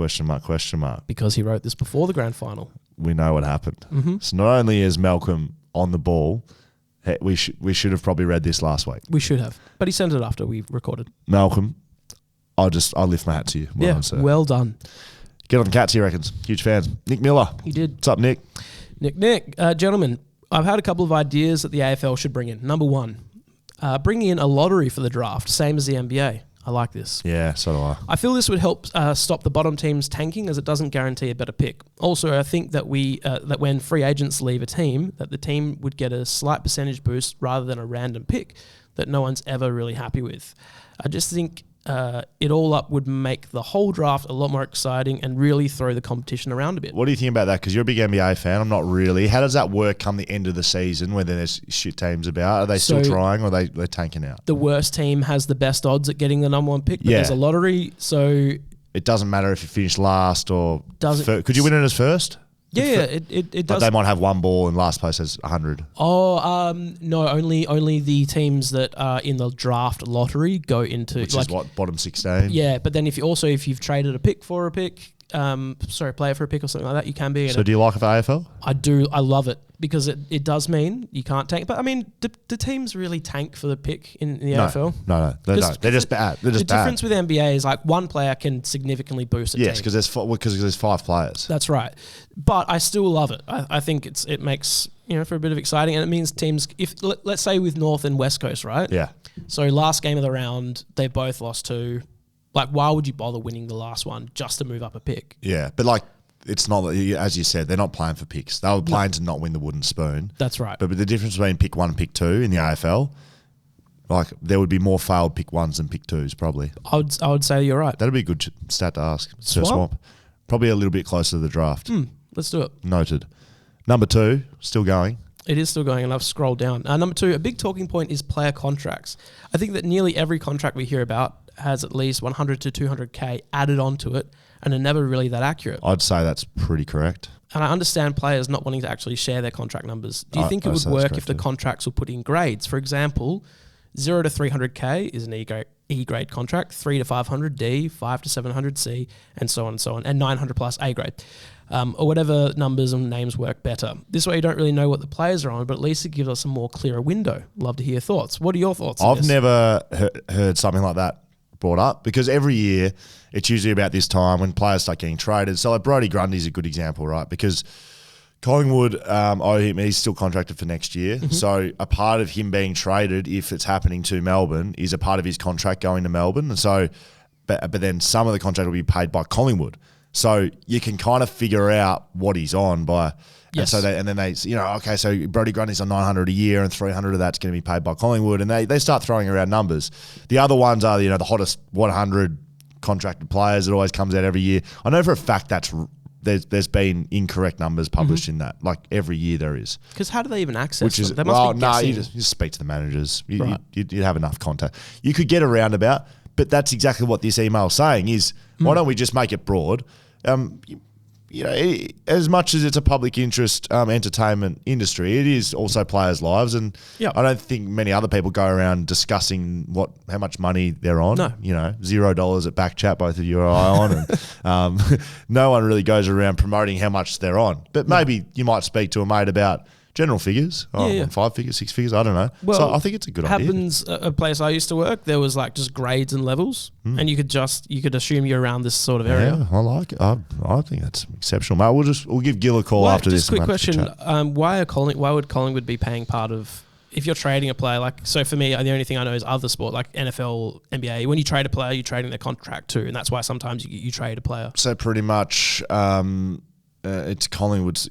Because he wrote this before the grand final. We know what happened. So not only is Malcolm on the ball, we should have probably read this last week. We should have. But he sent it after we recorded. Malcolm, I'll lift my hat to you. Well done, sir. Well done. Get on Katya, reckons. Huge fans. Nick Miller. He did. What's up, Nick? Nick. Gentlemen, I've had a couple of ideas that the AFL should bring in. Number 1, bring in a lottery for the draft, same as the NBA. I like this. Yeah, so do I. I feel this would help stop the bottom teams tanking as it doesn't guarantee a better pick. Also, I think that that when free agents leave a team, that the team would get a slight percentage boost rather than a random pick that no one's ever really happy with. I just think it all up would make the whole draft a lot more exciting and really throw the competition around a bit. What do you think about that? Because you're a big NBA fan. I'm not really. How does that work come the end of the season when there's shit teams about? Are they still trying or are they tanking out? The worst team has the best odds at getting the number 1 pick, but there's a lottery, so... It doesn't matter if you finish last or... Could you win it as first? Yeah, it does. But they might have one ball and last place has 100. Oh, no, only the teams that are in the draft lottery go into... Which is what, bottom 16? Yeah, but then if you've traded a pick for a pick, player for a pick or something like that, you can be in it. So do you like it for AFL? I do. I love it because it does mean you can't tank. But I mean, do teams really tank for the pick in the AFL? No. They're just bad. The difference with NBA is like one player can significantly boost a team. Yes, because there's 5 players. That's right. But I still love it. I think it makes, for a bit of exciting, and it means teams, if let's say with North and West Coast, right? Yeah. So last game of the round, they both lost to. Like, why would you bother winning the last one just to move up a pick? Yeah, but it's not, as you said, they're not playing for picks. They were playing to not win the wooden spoon. That's right. But the difference between pick 1 and pick 2 in the AFL, there would be more failed pick 1s than pick 2s probably. I would say you're right. That'd be a good stat to ask. Swamp. Probably a little bit closer to the draft. Let's do it. Noted. Number 2, still going. It is still going, and I've scrolled down. Number 2, a big talking point is player contracts. I think that nearly every contract we hear about has at least 100 to 200K added onto it, and are never really that accurate. I'd say that's pretty correct. And I understand players not wanting to actually share their contract numbers. Do you think it would work if the contracts were put in grades? For example, 0 to 300K is an E grade contract, 3 to 500 D, 5 to 700 C, and so on and so on, and 900 plus A grade. Or whatever numbers and names work better. This way you don't really know what the players are on, but at least it gives us a more clearer window. Love to hear your thoughts. What are your thoughts on this? I've never heard something like that brought up, because every year it's usually about this time when players start getting traded. So like Brodie Grundy's a good example, right? Because Collingwood owe him, he's still contracted for next year. Mm-hmm. So a part of him being traded, if it's happening to Melbourne, is a part of his contract going to Melbourne. And so, but then some of the contract will be paid by Collingwood. So you can kind of figure out what he's on by, yes. And then they, okay, so Brodie Grundy's on 900 a year and 300 of that's going to be paid by Collingwood, and they start throwing around numbers. The other ones are, the hottest 100 contracted players that always comes out every year. I know for a fact there's been incorrect numbers published in that, like every year there is. Because how do they even access them? They must be guessing. You just speak to the managers. Right. You'd have enough contact. You could get a roundabout, but that's exactly what this email is saying is, why don't we just make it broad? As much as it's a public interest entertainment industry, it is also players' lives, and I don't think many other people go around discussing how much money they're on. No. $0 at BackChat, both of you are on, and no one really goes around promoting how much they're on. But maybe you might speak to a mate about general figures, 5 figures, 6 figures, I don't know. Well, so I think it's a good idea. Happens a place I used to work, there was like just grades and levels, and you could assume you're around this sort of area. Yeah, I like it. I think that's exceptional, mate. We'll give Gil a call after this. Just a quick question: why would Collingwood be paying part of? If you're trading a player, so for me, the only thing I know is other sport, like NFL, NBA. When you trade a player, you're trading their contract too, and that's why sometimes you trade a player. So pretty much, it's Collingwood's.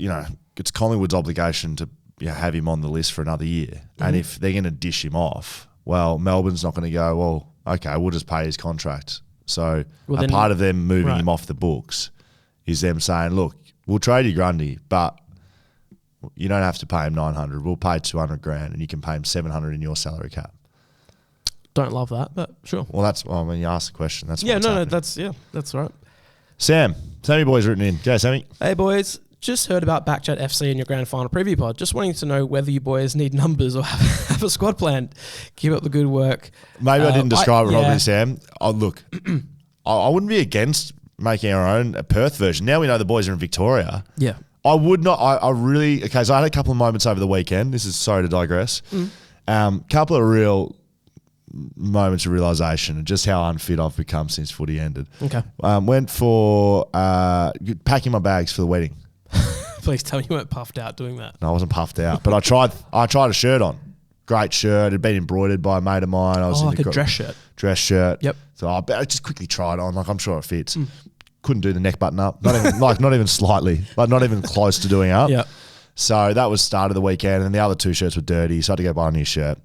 It's Collingwood's obligation to have him on the list for another year. And if they're going to dish him off, well, Melbourne's not going to go, well, okay, we'll just pay his contract. So part of them moving him off the books is them saying, look, we'll trade you Grundy, but you don't have to pay him 900. We'll pay 200 grand, and you can pay him 700 in your salary cap. Don't love that, but sure. Well, you asked the question. That's that's right. Sammy boy's written in. Go, Sammy. Hey, boys. Just heard about BackChat FC in your grand final preview pod. Just wanting to know whether you boys need numbers or have a squad plan. Keep up the good work. Maybe I didn't describe it properly, Sam. Look, I wouldn't be against making our own Perth version. Now we know the boys are in Victoria. Yeah. I would not. I really. Okay, so I had a couple of moments over the weekend. This is sorry to digress. Couple of real moments of realisation and just how unfit I've become since footy ended. Okay. Went for packing my bags for the wedding. Please tell me you weren't puffed out doing that. No, I wasn't puffed out, but I tried a shirt on. Great shirt. It had been embroidered by a mate of mine. I was like a dress shirt. Dress shirt. Yep. So I just quickly tried it on. I'm sure it fits. Couldn't do the neck button up. Not even slightly. Not even close to doing up. Yeah. So that was start of the weekend, and the other 2 shirts were dirty, so I had to go buy a new shirt.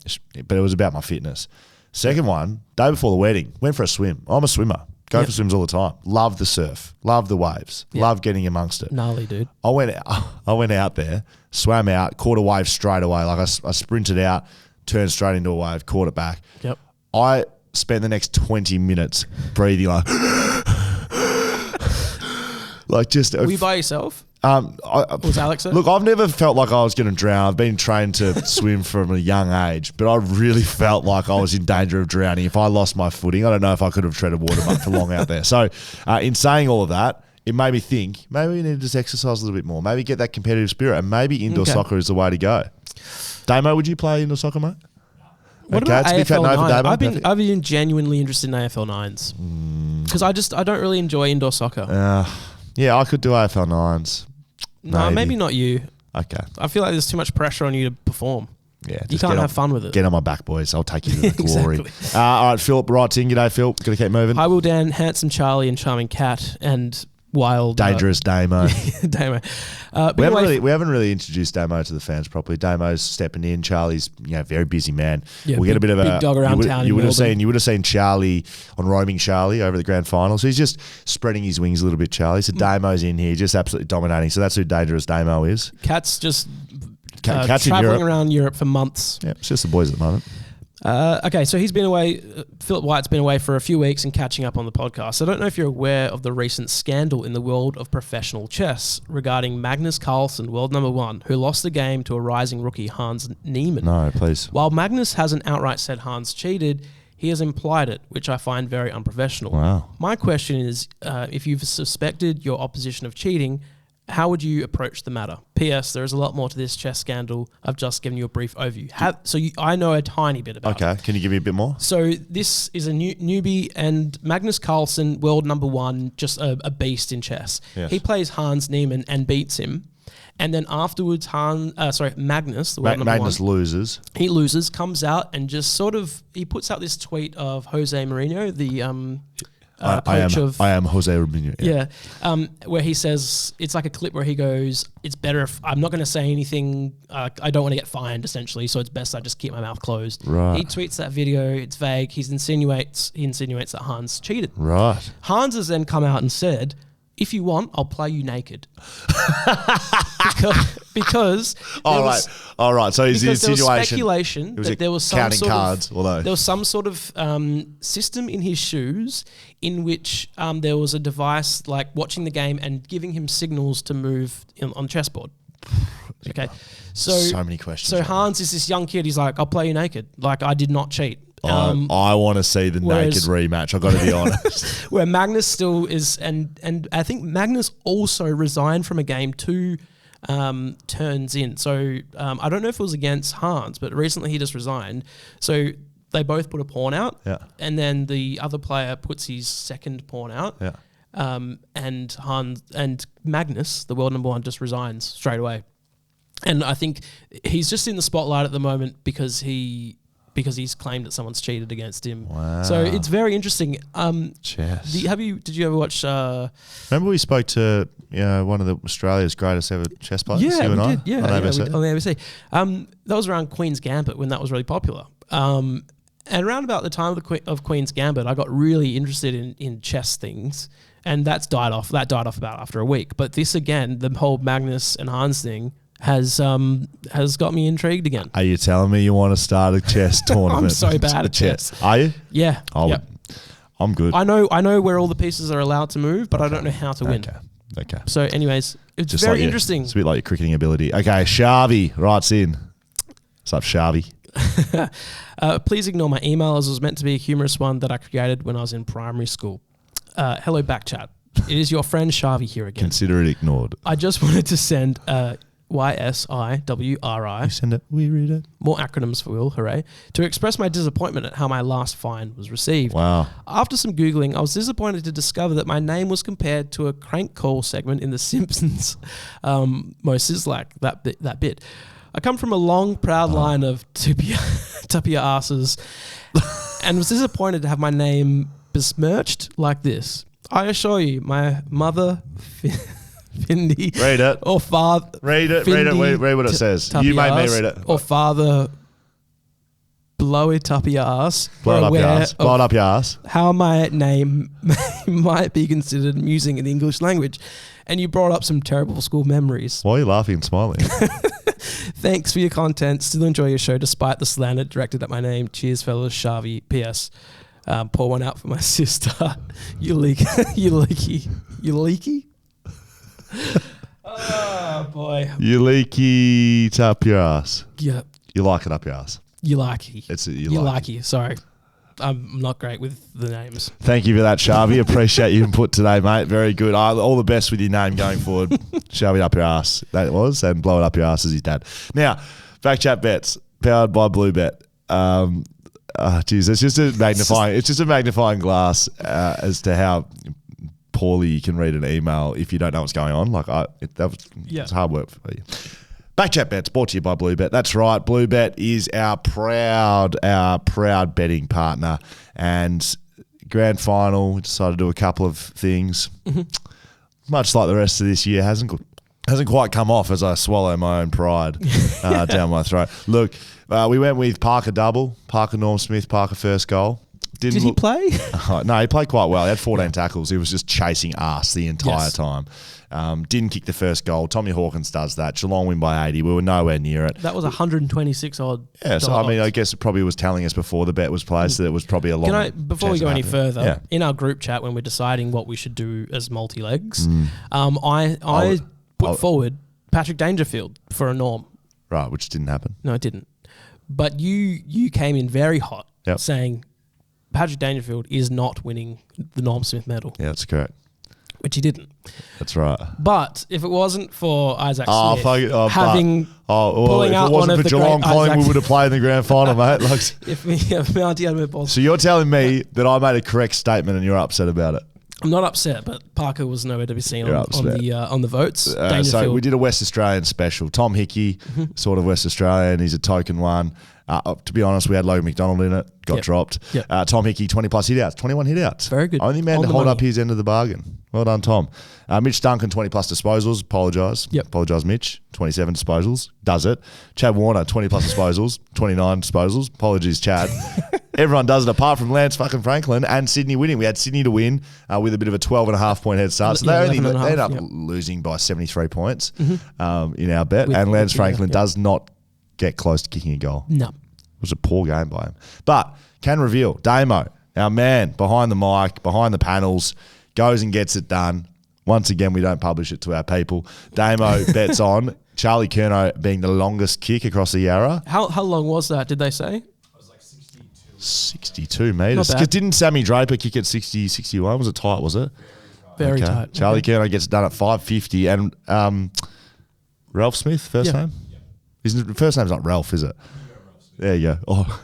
But it was about my fitness. Second one, day before the wedding, went for a swim. I'm a swimmer. Go for swims all the time. Love the surf. Love the waves. Love getting amongst it. Gnarly, dude. I went out there, swam out, caught a wave straight away. Like I sprinted out, turned straight into a wave, caught it back. Yep. I spent the next 20 minutes breathing like just. Were you by yourself? Was Alex there? Look, I've never felt like I was going to drown. I've been trained to swim from a young age, but I really felt like I was in danger of drowning. If I lost my footing, I don't know if I could have treaded water much for long out there. So in saying all of that, it made me think, maybe we need to just exercise a little bit more. Maybe get that competitive spirit, and maybe indoor soccer is the way to go. Damo, would you play indoor soccer, mate? What about AFL 9? I've been genuinely interested in AFL 9s because I don't really enjoy indoor soccer. Yeah, I could do AFL 9s. No, maybe not you. Okay. I feel like there's too much pressure on you to perform. Yeah, you can't have fun with it. Get on my back, boys. I'll take you to the glory. Exactly. All right, Philip writes in. G'day, Phil. Got to keep moving. Hi, Will, Dan, handsome Charlie and charming Kat. And wild. Dangerous Damo. Damo. We haven't really introduced Damo to the fans properly. Damo's stepping in. Charlie's very busy man. Yeah, we get a bit of big dog around town. You would have seen Charlie on Roaming Charlie over the grand final. So he's just spreading his wings a little bit, Charlie. So Damo's in here, just absolutely dominating. So that's who Dangerous Damo is. Cat's just Cat's traveling around Europe for months. Yeah, it's just the boys at the moment. Okay, so he's been away. Philip White's been away for a few weeks and catching up on the podcast. I don't know if you're aware of the recent scandal in the world of professional chess regarding Magnus Carlsen, world number 1, who lost the game to a rising rookie, Hans Niemann. No, please. While Magnus hasn't outright said Hans cheated, he has implied it, which I find very unprofessional. Wow. My question is, if you've suspected your opposition of cheating, how would you approach the matter? P.S. There is a lot more to this chess scandal. I've just given you a brief overview. I know a tiny bit about it. Okay, can you give me a bit more? So this is a newbie, and Magnus Carlsen, world number 1, just a beast in chess. Yes. He plays Hans Niemann and beats him. And then afterwards, Magnus, the world number 1. Magnus loses. He loses, comes out and just he puts out this tweet of Jose Mourinho, the coach of... I am Jose Mourinho. Yeah. Where he says, it's like a clip where he goes, it's better if I'm not going to say anything. I don't want to get fined, essentially, so it's best I just keep my mouth closed. Right. He tweets that video. It's vague. He insinuates that Hans cheated. Right. Hans has then come out and said, if you want, I'll play you naked. because all right. So his insinuation. There was speculation that there was some counting sort cards, of although there was some sort of system in his shoes in which there was a device like watching the game and giving him signals to move on chessboard. Okay, so many questions. So Hans is this young kid. He's like, I'll play you naked. Like, I did not cheat. I want to see the naked rematch. I've got to be honest. Where Magnus still is, and I think Magnus also resigned from a game 2 turns in. So I don't know if it was against Hans, but recently he just resigned. So they both put a pawn out, and then the other player puts his second pawn out, and Magnus, the world number 1, just resigns straight away. And I think he's just in the spotlight at the moment because he's claimed that someone's cheated against him. Wow. So it's very interesting. Chess. Did you ever watch... Remember we spoke to one of Australia's greatest ever chess players, you and I? Did. On ABC. On the ABC. That was around Queen's Gambit when that was really popular. And around about the time of Queen's Gambit, I got really interested in chess things, and that died off about after a week. But this, again, the whole Magnus and Hans thing has got me intrigued again. Are you telling me you want to start a chess tournament? I'm so bad at chess. Are you? Yeah. I'm good. I know where all the pieces are allowed to move, but I don't know how to win. Okay. So anyways, it's just very interesting. It's a bit like your cricketing ability. Okay, Shavi writes in. What's up, Shavi? Please ignore my email, as it was meant to be a humorous one that I created when I was in primary school. Hello, BackChat. It is your friend Shavi here again. Consider it ignored. I just wanted to send YSIWRI. You send it, we read it. More acronyms for Will, hooray. To express my disappointment at how my last fine was received. Wow. After some Googling, I was disappointed to discover that my name was compared to a crank call segment in The Simpsons. Most is like that bit. I come from a long, proud line of tupia asses and was disappointed to have my name besmirched like this. I assure you, my mother... Findy. Read it. Or father. Read it. Findy, read what it says. You made me read it. Or father. Blow it up your ass. Blow it up your ass. Blow it up your ass. How my name might be considered amusing in the English language. And you brought up some terrible school memories. Why are you laughing and smiling? Thanks for your content. Still enjoy your show despite the slander directed at my name. Cheers, fellas. Shavi. P.S. Pour one out for my sister. You leaky. Oh boy! You leaky it up your ass. Yeah. You like it up your ass. You likey. You likey. Sorry, I'm not great with the names. Thank you for that, Shavi. Appreciate your input today, mate. Very good. All the best with your name going forward. Shove it up your ass. That was, and blow it up your ass as his dad. Now, BackChat bets powered by Bluebet. Geez, it's just a magnifying glass as to how poorly you can read an email if you don't know what's going on. It's hard work for you. BackChat bets brought to you by Bluebet. That's right. Bluebet is our proud betting partner. And grand final, we decided to do a couple of things. Mm-hmm. much like the rest of this year, hasn't quite come off as I swallow my own pride down my throat. Look, we went with Parker double, Parker Norm Smith, Parker first goal. Did he play? No, he played quite well. He had 14 tackles. He was just chasing arse the entire time. Didn't kick the first goal. Tommy Hawkins does that. Geelong win by 80. We were nowhere near it. That was 126 odd. Yeah, so I mean, I guess it probably was telling us before the bet was placed that it was probably a long. Before we go any further, in our group chat when we're deciding what we should do as multi-legs, I put forward Patrick Dangerfield for a Norm. Right, which didn't happen. No, it didn't. But you came in very hot, saying Patrick Dangerfield is not winning the Norm Smith medal. Yeah, that's correct. Which he didn't. That's right. But if it wasn't for Isaac Smith pulling if out it one wasn't of for the Geelong, great Collingwood Isaac would have played in the grand final, mate. Like, if my auntie had a ball. So you're telling me that I made a correct statement and you're upset about it? I'm not upset, but Parker was nowhere to be seen on the votes. So we did a West Australian special. Tom Hickey, sort of West Australian. He's a token one. To be honest, we had Logan McDonald in it. Got dropped. Yep. Tom Hickey, 20 plus hit outs, 21 hit outs. Very good. Only man to hold up his end of the bargain. Well done, Tom. Mitch Duncan, 20 plus disposals. Apologise. Apologise, Mitch. 27 disposals. Does it. Chad Warner, 20 plus disposals. 29 disposals. Apologies, Chad. Everyone does it apart from Lance fucking Franklin and Sydney winning. We had Sydney to win with a bit of a 12.5 point head start. So they ended up losing by 73 points in our bet. And Lance Franklin does not get close to kicking a goal. No. It was a poor game by him. But can reveal, Damo, our man behind the mic, behind the panels, goes and gets it done. Once again, we don't publish it to our people. Damo bets on Charlie Curnow being the longest kick across the Yarra. How long was that, did they say? 62 metres. Didn't Sammy Draper kick at 60, 61? Was it tight, was it? Very tight. Charlie Curnow gets it done at 550. And Ralph Smith, first name? His first name's not Ralph, is it? There you go. Oh,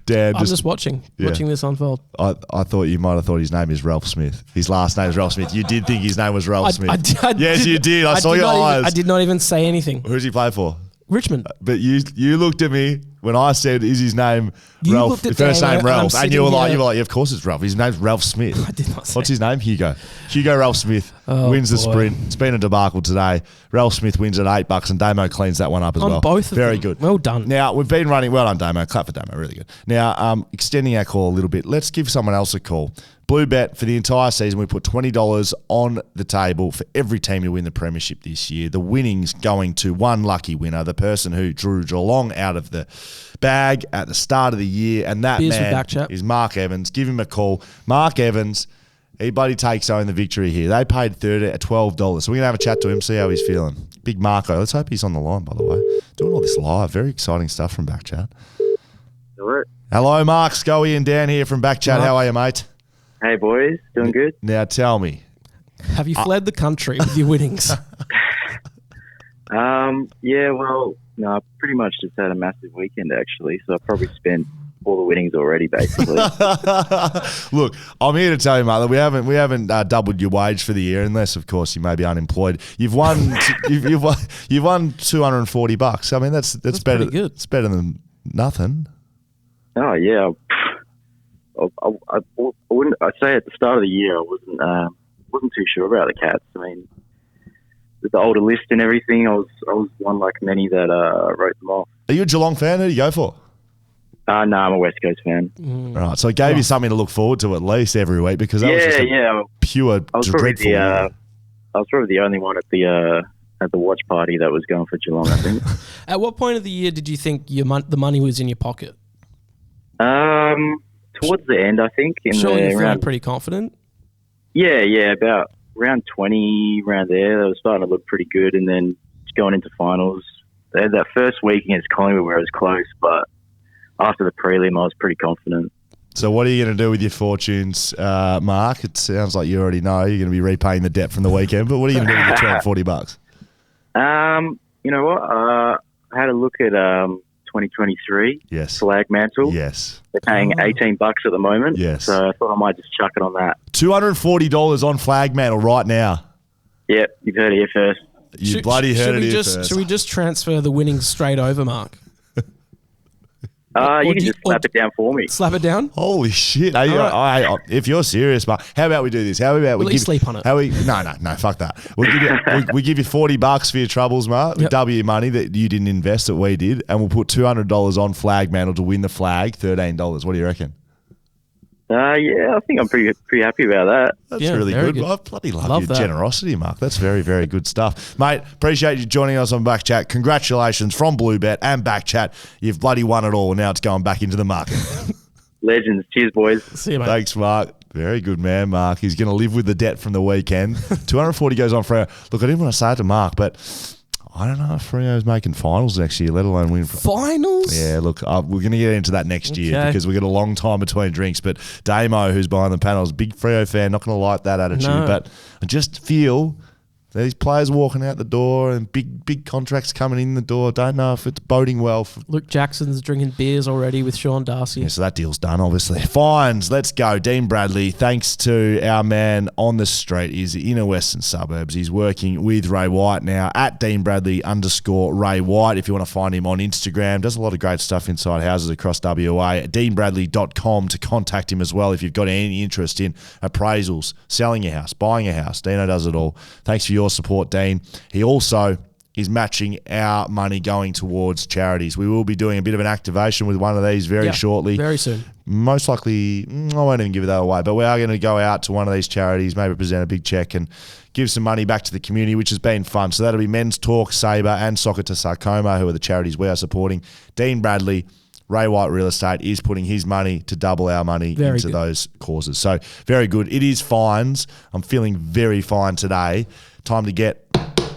Dan. I'm just watching this unfold. I thought you might have thought his name is Ralph Smith. His last name is Ralph Smith. You did think his name was Ralph Smith. Yes, you did. I saw your eyes. I did not even say anything. Who's he play for? Richmond. But you looked at me when I said, "Is his name Ralph?" First name Ralph, and you were like, "Yeah, of course it's Ralph. His name's Ralph Smith." I did not say. What's his name? Hugo. Hugo Ralph Smith wins the sprint. It's been a debacle today. Ralph Smith wins at $8, and Damo cleans that one up as well. Both of them. Very good. Well done. Now we've been running. Well done, Damo. Clap for Damo. Really good. Now extending our call a little bit. Let's give someone else a call. Blue Bet for the entire season, we put $20 on the table for every team to win the premiership this year. The winnings going to one lucky winner, the person who drew Geelong out of the bag at the start of the year, and that man is Mark Evans. Give him a call. Mark Evans, he bloody takes home the victory here. They paid $12, so we're going to have a chat to him, see how he's feeling. Big Marco. Let's hope he's on the line, by the way. Doing all this live. Very exciting stuff from BackChat. Hello, Mark. Scully and Dan here from BackChat. How are you, mate? Hey, boys. Doing good? Now, tell me. Have you fled the country with your winnings? Yeah, well, no, I pretty much just had a massive weekend, actually, so I probably spent all the winnings already, basically. Look, I'm here to tell you, mate, that we haven't doubled your wage for the year, unless, of course, you may be unemployed. You've won you've won $240. I mean, that's better. Pretty good. It's better than nothing. Oh, yeah. I wouldn't. I'd say at the start of the year, I wasn't too sure about the Cats. I mean, with the older list and everything, I was one like many that wrote them off. Are you a Geelong fan? Who do you go for? No, I'm a West Coast fan. Right, so it gave you something to look forward to at least every week, because that was just pure dreadful. I was probably the only one at the watch party that was going for Geelong, I think. At what point of the year did you think the money was in your pocket? Towards the end, I think. Surely you're feeling pretty confident? Yeah, about round 20, around there, they were starting to look pretty good, and then just going into finals. They had that first week against Collingwood where it was close, but after the prelim, I was pretty confident. So what are you going to do with your fortunes, Mark? It sounds like you already know you're going to be repaying the debt from the weekend, but what are you going to do with your $240? You know what? I had a look at 2023 flag mantle. Yes. They're paying $18 at the moment. Yes. So I thought I might just chuck it on that. $240 on flag mantle right now. Yep, you've heard it here first. You bloody heard it here first. Should we just transfer the winnings straight over, Mark? You can just slap it down for me. Slap it down? Holy shit. If you're serious, but how about we do this? How about Will he sleep on it? No, fuck that. We give you $40 for your troubles, Mark. We double your money that you didn't invest that we did, and we'll put $200 on Flag Mantle to win the flag, $13. What do you reckon? I think I'm pretty happy about that. That's really good. I bloody love your generosity, Mark. That's very, very good stuff. Mate, appreciate you joining us on BackChat. Congratulations from Bluebet and BackChat. You've bloody won it all. Now it's going back into the market. Legends. Cheers, boys. See you, mate. Thanks, Mark. Very good man, Mark. He's going to live with the debt from the weekend. 240 goes on for... Look, I didn't want to say it to Mark, but... I don't know if Freo's making finals next year, let alone win. Finals? Yeah, look, we're going to get into that next year because we've got a long time between drinks. But Damo, who's behind the panel, is a big Freo fan, not going to like that attitude. No. But I just feel these players walking out the door and big contracts coming in the door. Don't know if it's boding well. Luke Jackson's drinking beers already with Sean Darcy. Yeah, so that deal's done, obviously. Fines, let's go. Dean Bradley, thanks to our man on the street. He's in the western suburbs. He's working with Ray White now at Dean Bradley _Ray White. If you want to find him on Instagram, does a lot of great stuff inside houses across WA. DeanBradley.com to contact him as well if you've got any interest in appraisals, selling your house, buying a house. Dino does it all. Thanks for your support, Dean. He also is matching our money going towards charities. We will be doing a bit of an activation with one of these very shortly. Very soon. Most likely, I won't even give that away, but we are going to go out to one of these charities, maybe present a big check and give some money back to the community, which has been fun. So that'll be Men's Talk, Sabre and Soccer to Sarcoma, who are the charities we are supporting. Dean Bradley, Ray White Real Estate, is putting his money to double our money into those causes. So very good. It is fines. I'm feeling very fine today. Time to get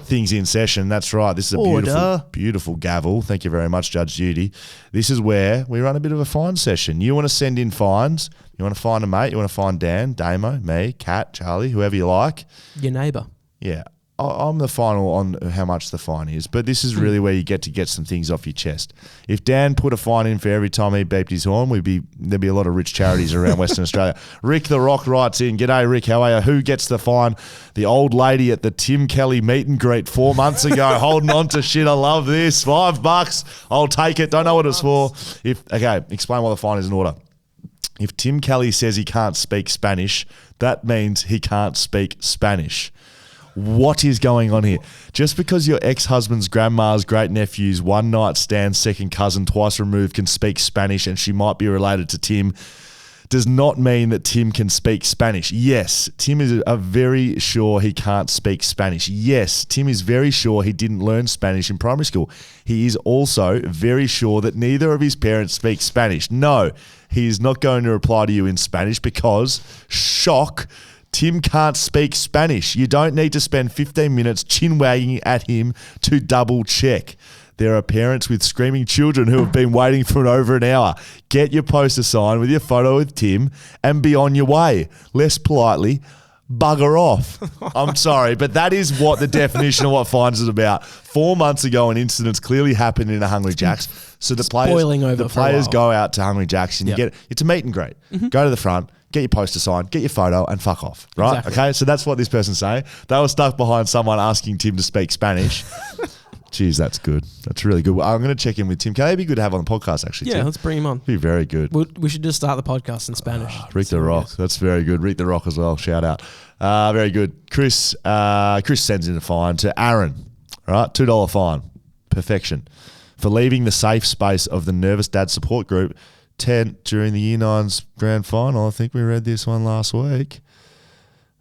things in session. That's right. This is a beautiful gavel. Thank you very much, Judge Judy. This is where we run a bit of a fine session. You want to send in fines. You want to find a mate. You want to find Dan, Damo, me, Kat, Charlie, whoever you like. Your neighbour. Yeah. I'm the final on how much the fine is, but this is really where you get to get some things off your chest. If Dan put a fine in for every time he beeped his horn, there'd be a lot of rich charities around Western Australia. Rick the Rock writes in, "G'day Rick, how are you? Who gets the fine? The old lady at the Tim Kelly meet and greet 4 months ago, holding on to shit. I love this. $5, I'll take it. Don't know what it's for. Explain why the fine is in order. If Tim Kelly says he can't speak Spanish, that means he can't speak Spanish." What is going on here? Just because your ex-husband's grandma's great-nephew's one-night stand second cousin twice removed can speak Spanish and she might be related to Tim does not mean that Tim can speak Spanish. Yes, Tim is very sure he can't speak Spanish. Yes, Tim is very sure he didn't learn Spanish in primary school. He is also very sure that neither of his parents speak Spanish. No, he is not going to reply to you in Spanish because, shock, Tim can't speak Spanish. You don't need to spend 15 minutes chin-wagging at him to double-check. There are parents with screaming children who have been waiting for over an hour. Get your poster signed with your photo with Tim and be on your way. Less politely, bugger off. I'm sorry, but that is what the definition of what fines is about. 4 months ago, an incident's clearly happened in a Hungry Jack's. So the players go out to Hungry Jack's and it's a meet and greet. Mm-hmm. Go to the front. Get your poster signed, get your photo, and fuck off, right? Exactly. Okay, so that's what this person's saying. They were stuck behind someone asking Tim to speak Spanish. Jeez, that's good. That's really good. I'm going to check in with Tim. Can he be good to have on the podcast, actually, Tim? Let's bring him on. Be very good. We should just start the podcast in Spanish. Rick the Rock. That's very good. Rick the Rock as well. Shout out. Very good. Chris sends in a fine to Aaron, right? $2 fine. Perfection. For leaving the safe space of the Nervous Dad support group tent during the Year 9's Grand Final. I think we read this one last week.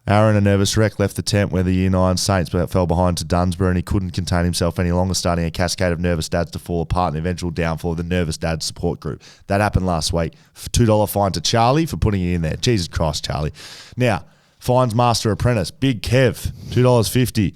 Aaron, a nervous wreck, left the tent where the Year 9 Saints fell behind to Dunsborough and he couldn't contain himself any longer, starting a cascade of nervous dads to fall apart and the eventual downfall of the Nervous Dad support group. That happened last week. $2 fine to Charlie for putting it in there. Jesus Christ, Charlie. Now, fines Master Apprentice. Big Kev, $2.50.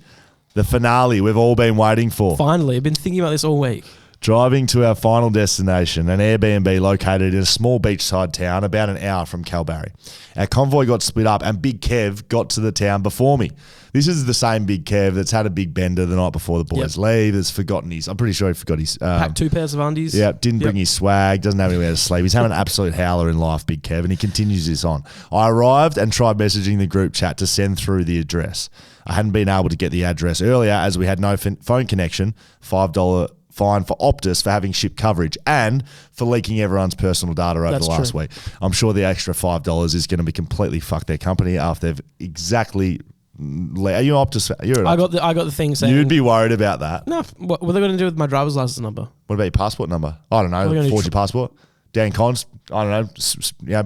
The finale we've all been waiting for. Finally, I've been thinking about this all week. Driving to our final destination, an Airbnb located in a small beachside town about an hour from Kalbarri. Our convoy got split up and Big Kev got to the town before me. This is the same Big Kev that's had a big bender the night before the boys leave, that's forgotten I'm pretty sure he forgot his... packed 2 pairs of undies. Yeah, didn't bring his swag, doesn't have anywhere to sleep. He's having an absolute howler in life, Big Kev, and he continues this on. I arrived and tried messaging the group chat to send through the address. I hadn't been able to get the address earlier as we had no phone connection, $5 fine for Optus for having ship coverage and for leaking everyone's personal data over the last week. I'm sure the extra $5 is going to be completely fuck their company after they've exactly. Are you an Optus? You're an Optus. I got the thing saying You'd be worried about that. No, what are they going to do with my driver's license number? What about your passport number? I don't know. Forge your passport. Dan Const. I don't know. Yeah.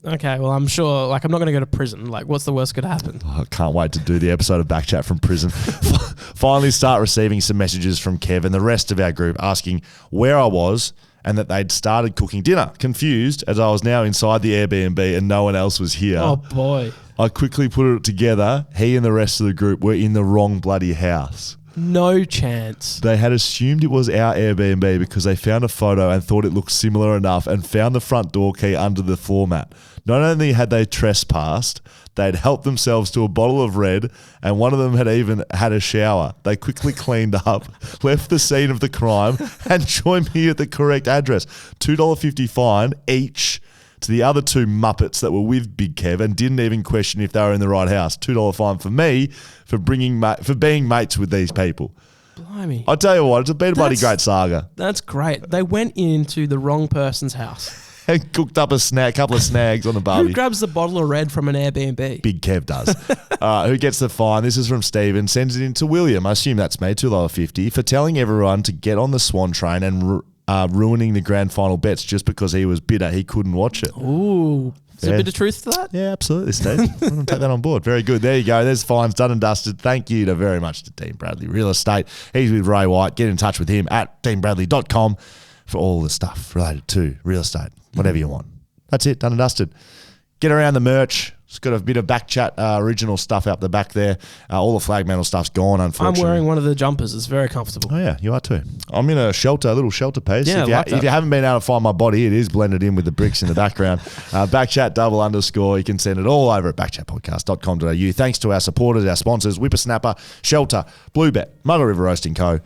Okay, well, I'm sure. Like, I'm not going to go to prison. Like, what's the worst could happen? I can't wait to do the episode of BackChat from prison. Finally, start receiving some messages from Kev and the rest of our group asking where I was and that they'd started cooking dinner. Confused as I was now inside the Airbnb and no one else was here. Oh boy! I quickly put it together. He and the rest of the group were in the wrong bloody house. No chance. They had assumed it was our Airbnb because they found a photo and thought it looked similar enough and found the front door key under the floor mat. Not only had they trespassed, they'd helped themselves to a bottle of red and one of them had even had a shower. They quickly cleaned up, left the scene of the crime and joined me at the correct address. $2.50 fine each to the other two Muppets that were with Big Kev and didn't even question if they were in the right house. $2 fine for me for being mates with these people. Blimey. I tell you what, it's been a bloody great saga. That's great. They went into the wrong person's house. And cooked up a couple of snags on the barbie. Who grabs the bottle of red from an Airbnb? Big Kev does. Who gets the fine? This is from Stephen. Sends it in to William. I assume that's me, $2.50, for telling everyone to get on the Swan train and ruining the grand final bets just because he was bitter he couldn't watch it. Ooh. Is there a bit of truth to that? Yeah, absolutely, Steve. I'm going to take that on board. Very good. There you go. There's fines done and dusted. Thank you very much to Dean Bradley Real Estate. He's with Ray White. Get in touch with him at deanbradley.com for all the stuff related to real estate, whatever you want. That's it, done and dusted. Get around the merch. It's got a bit of BackChat original stuff out the back there. All the flag medal stuff's gone, unfortunately. I'm wearing one of the jumpers. It's very comfortable. Oh, yeah, you are too. I'm in a little shelter piece. Yeah, if you haven't been able to find my body, it is blended in with the bricks in the background. BackChat _. You can send it all over at backchatpodcast.com.au. Thanks to our supporters, our sponsors, Whippersnapper, Shelter, Bluebet, Mugger River Roasting Co.,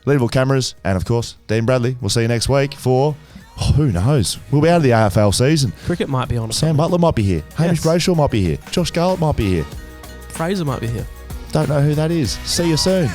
Leadable Cameras, and, of course, Dean Bradley. We'll see you next week for... Oh, who knows? We'll be out of the AFL season. Cricket might be on. Sam Butler might be here. Hamish Brayshaw might be here. Josh Garlett might be here. Fraser might be here. Don't know who that is. See you soon.